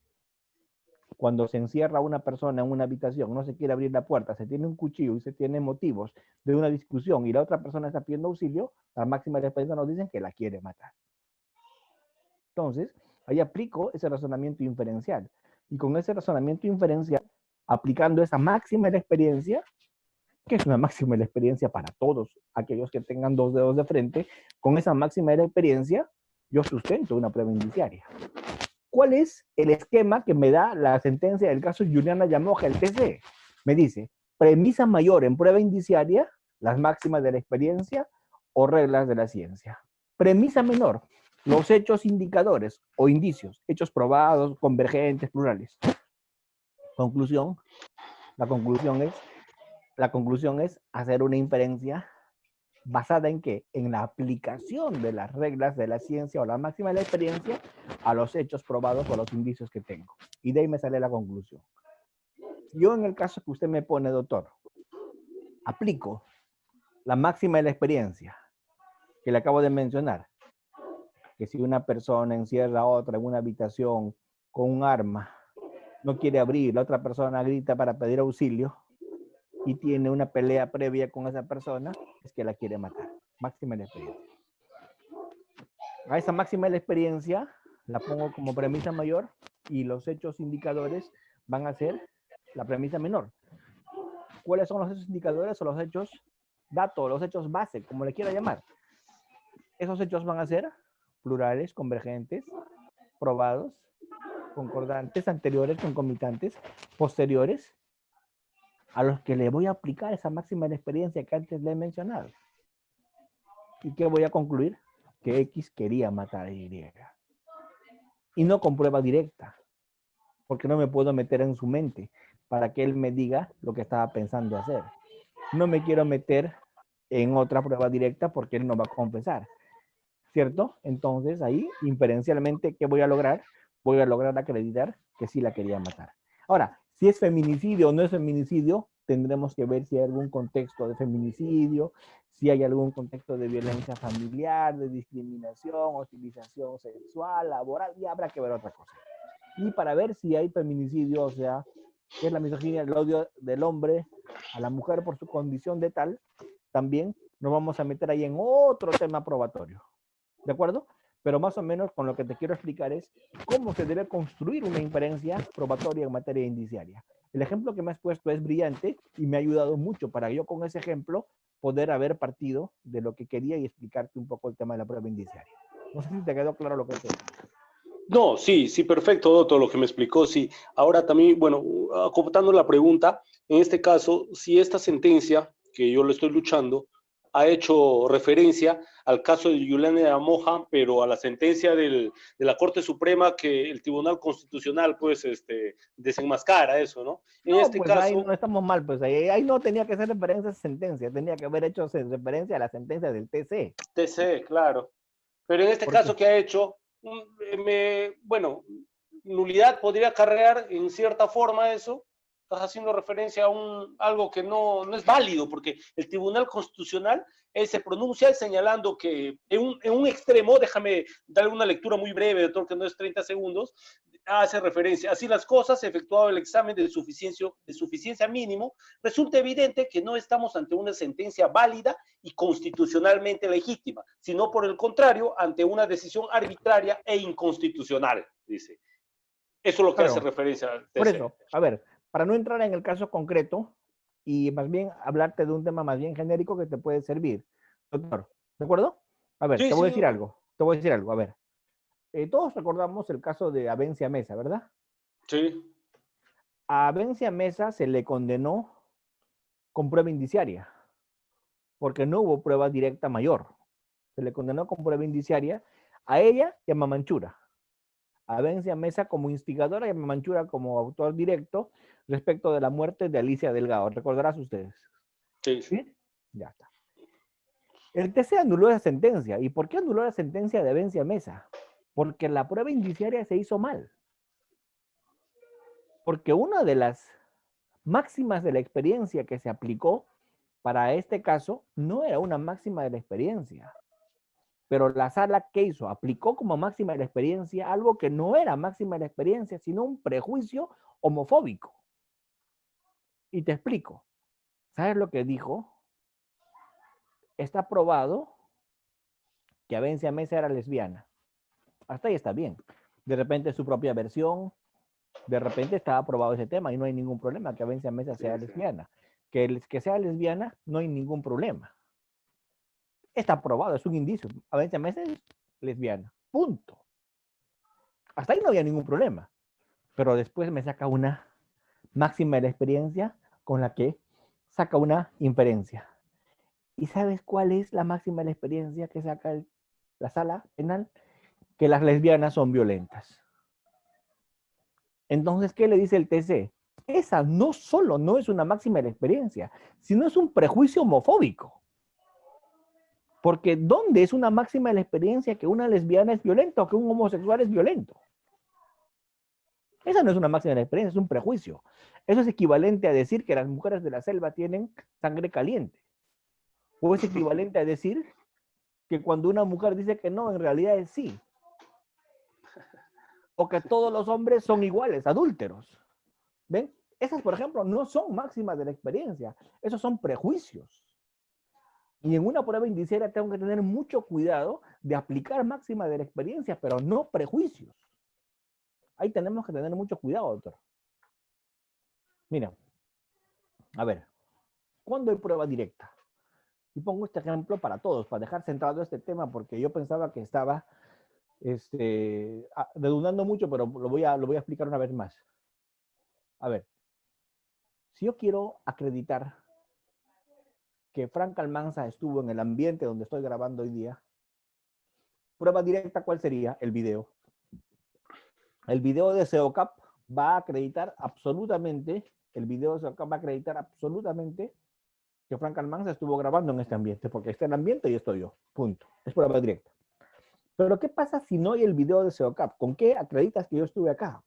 Cuando se encierra una persona en una habitación, no se quiere abrir la puerta, se tiene un cuchillo y se tiene motivos de una discusión y la otra persona está pidiendo auxilio, la máxima de la experiencia nos dicen que la quiere matar. Entonces, ahí aplico ese razonamiento inferencial. Y con ese razonamiento inferencial, aplicando esa máxima de la experiencia, que es una máxima de la experiencia para todos aquellos que tengan dos dedos de frente, con esa máxima de la experiencia, yo sustento una prueba indiciaria. ¿Cuál es el esquema que me da la sentencia del caso Juliana Llamoja, el TC? Me dice, premisa mayor en prueba indiciaria, las máximas de la experiencia o reglas de la ciencia. Premisa menor, los hechos indicadores o indicios, hechos probados, convergentes, plurales. Conclusión, la conclusión es hacer una inferencia ¿basada en qué? En la aplicación de las reglas de la ciencia o la máxima de la experiencia a los hechos probados o a los indicios que tengo. Y de ahí me sale la conclusión. Yo en el caso que usted me pone, doctor, aplico la máxima de la experiencia que le acabo de mencionar, que si una persona encierra a otra en una habitación con un arma, no quiere abrir, la otra persona grita para pedir auxilio, y tiene una pelea previa con esa persona, es que la quiere matar. Máxima de la experiencia. A esa máxima de la experiencia la pongo como premisa mayor y los hechos indicadores van a ser la premisa menor. ¿Cuáles son los hechos indicadores o los hechos datos, los hechos base, como le quiera llamar? Esos hechos van a ser plurales, convergentes, probados, concordantes, anteriores, concomitantes, posteriores, a los que le voy a aplicar esa máxima de la experiencia que antes le he mencionado. ¿Y qué voy a concluir? Que X quería matar a Y. Y no con prueba directa, porque no me puedo meter en su mente para que él me diga lo que estaba pensando hacer. No me quiero meter en otra prueba directa porque él no va a confesar, ¿cierto? Entonces ahí, inferencialmente, ¿qué voy a lograr? Voy a lograr acreditar que sí la quería matar. Ahora, si es feminicidio o no es feminicidio, tendremos que ver si hay algún contexto de feminicidio, si hay algún contexto de violencia familiar, de discriminación, utilización sexual, laboral, y habrá que ver otra cosa. Y para ver si hay feminicidio, o sea, que es la misoginia, el odio del hombre a la mujer por su condición de tal, también nos vamos a meter ahí en otro tema probatorio. ¿De acuerdo? Pero más o menos con lo que te quiero explicar es cómo se debe construir una inferencia probatoria en materia indiciaria. El ejemplo que me has puesto es brillante y me ha ayudado mucho para yo con ese ejemplo poder haber partido de lo que quería y explicarte un poco el tema de la prueba indiciaria. No sé si te quedó claro lo que te digo. No, sí, perfecto, doctor, lo que me explicó, sí. Ahora también, bueno, acotando la pregunta, en este caso, si esta sentencia que yo le estoy luchando ha hecho referencia al caso de Juliana Llamoja, pero a la sentencia de la Corte Suprema que el Tribunal Constitucional, pues, desenmascara eso, ¿no? En este pues caso... ahí no estamos mal, pues ahí no tenía que hacer referencia a esa sentencia, tenía que haber hecho referencia a la sentencia del TC. TC, claro. Pero en este caso que ha hecho, bueno, nulidad podría acarrear en cierta forma eso. Estás haciendo referencia a algo que no es válido, porque el Tribunal Constitucional se pronuncia señalando que en un extremo, déjame darle una lectura muy breve, doctor, que no es 30 segundos, hace referencia. Así las cosas, efectuado el examen de suficiencia mínimo, resulta evidente que no estamos ante una sentencia válida y constitucionalmente legítima, sino por el contrario, ante una decisión arbitraria e inconstitucional, dice. Eso es lo que hace referencia al TC. Por eso, a ver, para no entrar en el caso concreto y más bien hablarte de un tema más bien genérico que te puede servir. Doctor, ¿de acuerdo? A ver, Sí, te voy a sí, decir algo. Te voy a decir algo, a ver. Todos recordamos el caso de Abencia Mesa, ¿verdad? Sí. A Abencia Mesa se le condenó con prueba indiciaria, porque no hubo prueba directa mayor. Se le condenó con prueba indiciaria a ella y a Mamanchura. A Abencia Mesa como instigadora y a Mamanchura como autor directo respecto de la muerte de Alicia Delgado. ¿Recordarás ustedes? Sí. ¿Sí? Ya está. El TC anuló esa sentencia. ¿Y por qué anuló la sentencia de Abencia Mesa? Porque la prueba indiciaria se hizo mal. Porque una de las máximas de la experiencia que se aplicó para este caso no era una máxima de la experiencia. Pero la sala, ¿qué hizo? Aplicó como máxima de la experiencia algo que no era máxima de la experiencia, sino un prejuicio homofóbico. Y te explico. ¿Sabes lo que dijo? Está probado que Abencia Mesa era lesbiana. Hasta ahí está bien. De repente su propia versión, de repente está aprobado ese tema y no hay ningún problema que Abencia Mesa sea lesbiana. Que sea lesbiana, no hay ningún problema. Está aprobado, es un indicio. Abencia Mesa es lesbiana. Punto. Hasta ahí no había ningún problema. Pero después me saca una máxima de la experiencia con la que saca una inferencia. ¿Y sabes cuál es la máxima de la experiencia que saca la sala penal? Que las lesbianas son violentas. Entonces, ¿qué le dice el TC? Esa no solo no es una máxima de la experiencia, sino es un prejuicio homofóbico. Porque ¿dónde es una máxima de la experiencia que una lesbiana es violenta o que un homosexual es violento? Esa no es una máxima de la experiencia, es un prejuicio. Eso es equivalente a decir que las mujeres de la selva tienen sangre caliente. O es equivalente a decir que cuando una mujer dice que no, en realidad es sí. O que todos los hombres son iguales, adúlteros. ¿Ven? Esas, por ejemplo, no son máximas de la experiencia. Esos son prejuicios. Y en una prueba indiciaria tengo que tener mucho cuidado de aplicar máximas de la experiencia, pero no prejuicios. Ahí tenemos que tener mucho cuidado, doctor. Mira, a ver, ¿cuándo hay prueba directa? Y pongo este ejemplo para todos, para dejar centrado este tema, porque yo pensaba que estaba redundando mucho, pero lo voy a explicar una vez más. A ver, si yo quiero acreditar que Frank Almanza estuvo en el ambiente donde estoy grabando hoy día, prueba directa, ¿cuál sería? El video. El video de SEOCAP va a acreditar absolutamente, el video de SEOCAP va a acreditar absolutamente que Frank Almanza estuvo grabando en este ambiente, porque está el ambiente y estoy yo. Punto. Es prueba directa. Pero ¿qué pasa si no hay el video de SEOCAP? ¿Con qué acreditas que yo estuve acá?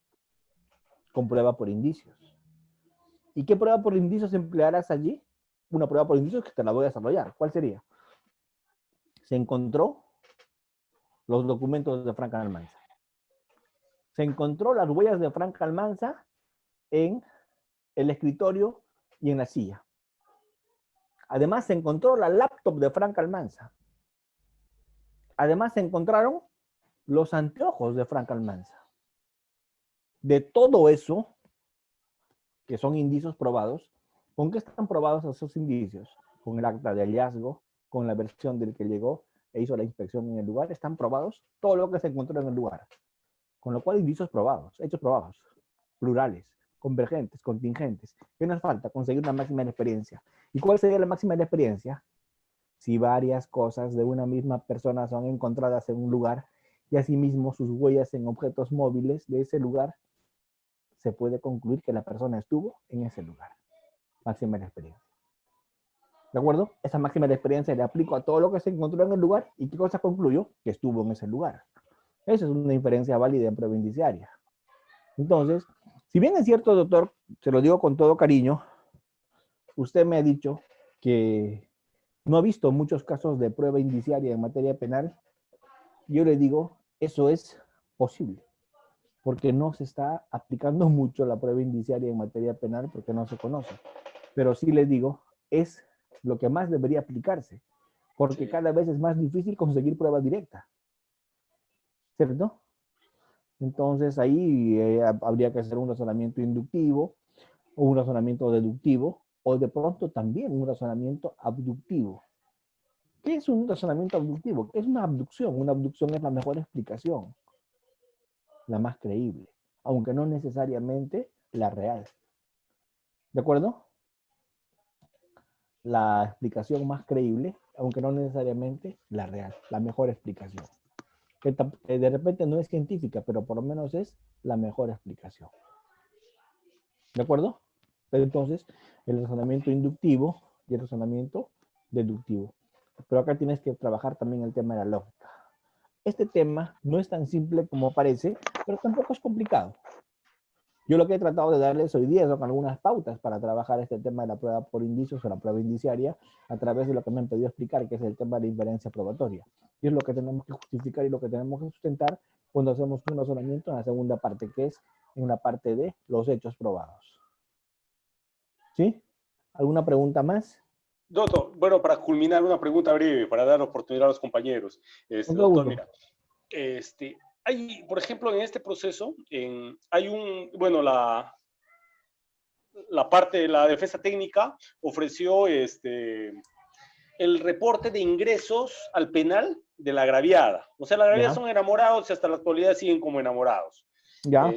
Con prueba por indicios. ¿Y qué prueba por indicios emplearás allí? Una prueba por indicios que te la voy a desarrollar. ¿Cuál sería? Se encontró los documentos de Frank Almanza. Se encontró las huellas de Frank Almanza en el escritorio y en la silla. Además, se encontró la laptop de Frank Almanza. Además, se encontraron los anteojos de Frank Almanza. De todo eso, que son indicios probados, ¿con qué están probados esos indicios? Con el acta de hallazgo, con la versión del que llegó e hizo la inspección en el lugar, están probados todo lo que se encontró en el lugar. Con lo cual, indicios probados, hechos probados, plurales, convergentes, contingentes. ¿Qué nos falta? Conseguir una máxima de experiencia. ¿Y cuál sería la máxima de experiencia? Si varias cosas de una misma persona son encontradas en un lugar y asimismo sus huellas en objetos móviles de ese lugar, se puede concluir que la persona estuvo en ese lugar. Máxima de experiencia. ¿De acuerdo? Esa máxima de experiencia le aplico a todo lo que se encontró en el lugar y ¿qué cosa concluyo? Que estuvo en ese lugar. Esa es una inferencia válida en prueba indiciaria. Entonces, si bien es cierto, doctor, se lo digo con todo cariño, usted me ha dicho que no ha visto muchos casos de prueba indiciaria en materia penal. Yo le digo, eso es posible. porque no se está aplicando mucho la prueba indiciaria en materia penal porque no se conoce. Pero sí les digo, es lo que más debería aplicarse, porque Sí. cada vez es más difícil conseguir pruebas directas, ¿cierto? Entonces ahí habría que hacer un razonamiento inductivo o un razonamiento deductivo o de pronto también un razonamiento abductivo. ¿Qué es un razonamiento abductivo? ¿Qué es una abducción? Una abducción es la mejor explicación, la más creíble, aunque no necesariamente la real. ¿De acuerdo? La explicación más creíble, aunque no necesariamente la real, la mejor explicación. Que de repente no es científica, pero por lo menos es la mejor explicación. ¿De acuerdo? Pero entonces, el razonamiento inductivo y el razonamiento deductivo. Pero acá tienes que trabajar también el tema de la lógica. Este tema no es tan simple como parece, pero tampoco es complicado. Yo lo que he tratado de darles hoy día son algunas pautas para trabajar este tema de la prueba por indicios o la prueba indiciaria a través de lo que me han pedido explicar, que es el tema de la inferencia probatoria. Y es lo que tenemos que justificar y lo que tenemos que sustentar cuando hacemos un razonamiento en la segunda parte, que es en la parte de los hechos probados. ¿Sí? ¿Alguna pregunta más? Doctor, bueno, para culminar, una pregunta breve, para dar oportunidad a los compañeros. Con todo Doctor, gusto. mira, hay, por ejemplo, en este proceso, hay bueno, la parte de la defensa técnica ofreció el reporte de ingresos al penal de la agraviada. O sea, la agraviada Ya, son enamorados y hasta la actualidad siguen como enamorados. ya,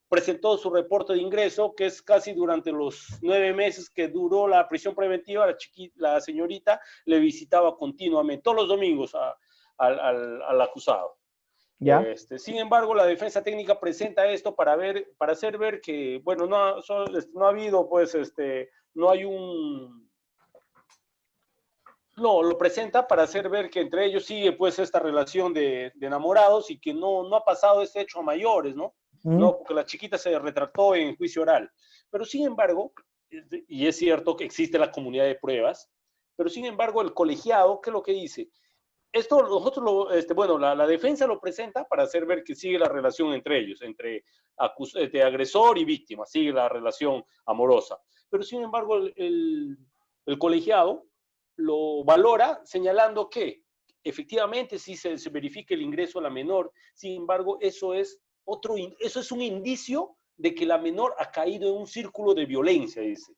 Presentó su reporte de ingreso, que es casi durante los 9 meses que duró la prisión preventiva, la señorita le visitaba continuamente, todos los domingos al acusado. ya. Sin embargo, la defensa técnica presenta esto para hacer ver que, bueno, no ha habido, pues, no hay un... No, lo presenta para hacer ver que entre ellos sigue, pues, esta relación de enamorados y que no ha pasado este hecho a mayores, ¿no? No, porque la chiquita se retractó en juicio oral. Pero, sin embargo, y es cierto que existe la comunidad de pruebas, pero, sin embargo, el colegiado, ¿qué es lo que dice? Esto nosotros, bueno, la defensa lo presenta para hacer ver que sigue la relación entre ellos, entre agresor y víctima, sigue la relación amorosa. Pero sin embargo, el colegiado lo valora señalando que efectivamente sí se verifica el ingreso a la menor, sin embargo, eso es un indicio de que la menor ha caído en un círculo de violencia, dice.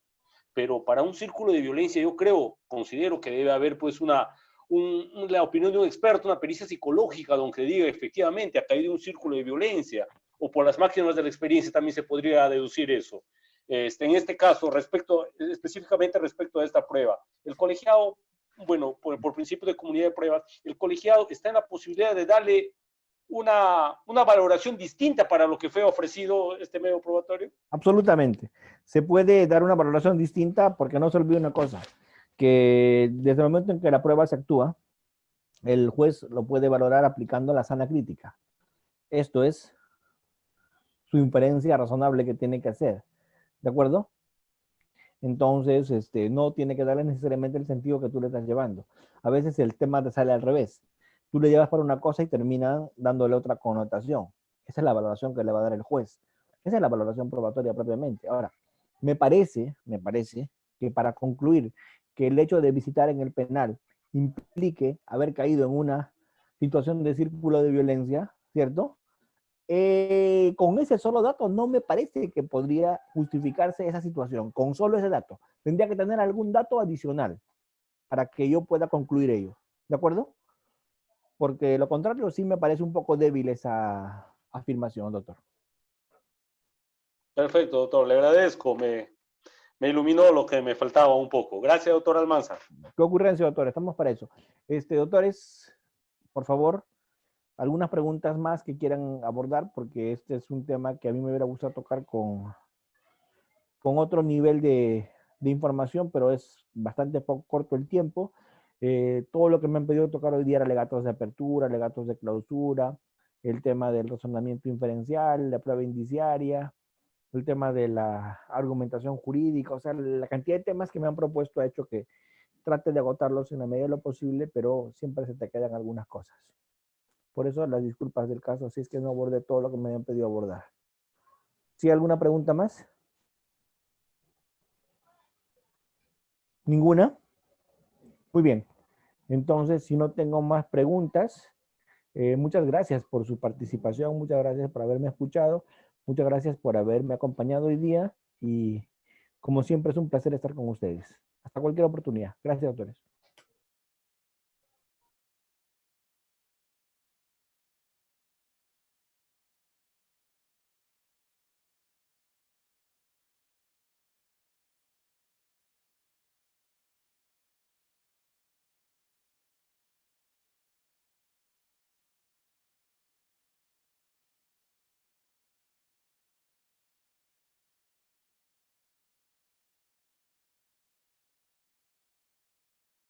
Pero para un círculo de violencia yo considero que debe haber pues la opinión de un experto, una pericia psicológica, donde diga efectivamente ha caído en un círculo de violencia, o por las máximas de la experiencia también se podría deducir eso. En este caso, específicamente respecto a esta prueba, el colegiado, bueno, por principio de comunidad de pruebas, el colegiado está en la posibilidad de darle una valoración distinta para lo que fue ofrecido este medio probatorio. Absolutamente. Se puede dar una valoración distinta porque no se olvide una cosa, que desde el momento en que la prueba se actúa, el juez lo puede valorar aplicando la sana crítica. Esto es su inferencia razonable que tiene que hacer. ¿De acuerdo? Entonces, no tiene que darle necesariamente el sentido que tú le estás llevando. A veces el tema te sale al revés. Tú le llevas para una cosa y termina dándole otra connotación. Esa es la valoración que le va a dar el juez. Esa es la valoración probatoria propiamente. Ahora, me parece que para concluir que el hecho de visitar en el penal implique haber caído en una situación de círculo de violencia, ¿cierto? Con ese solo dato no me parece que podría justificarse esa situación, con solo ese dato. Tendría que tener algún dato adicional para que yo pueda concluir ello. ¿De acuerdo? Porque lo contrario sí me parece un poco débil esa afirmación, doctor. Perfecto, doctor, le agradezco, me iluminó lo que me faltaba un poco. Gracias, doctor Almanza. ¿Qué ocurrencia, doctor? Estamos para eso. Doctores, por favor, algunas preguntas más que quieran abordar, porque este es un tema que a mí me hubiera gustado tocar con otro nivel de información, pero es bastante poco corto el tiempo. Todo lo que me han pedido tocar hoy día era alegatos de apertura, alegatos de clausura, el tema del razonamiento inferencial, la prueba indiciaria, el tema de la argumentación jurídica, o sea, la cantidad de temas que me han propuesto ha hecho que trate de agotarlos en la medida de lo posible, pero siempre se te quedan algunas cosas. Por eso las disculpas del caso, si es que no abordé todo lo que me habían pedido abordar. ¿Sí alguna pregunta más? ¿Ninguna? Muy bien. Entonces, si no tengo más preguntas, muchas gracias por su participación, muchas gracias por haberme escuchado, muchas gracias por haberme acompañado hoy día y como siempre es un placer estar con ustedes. Hasta cualquier oportunidad. Gracias, doctores.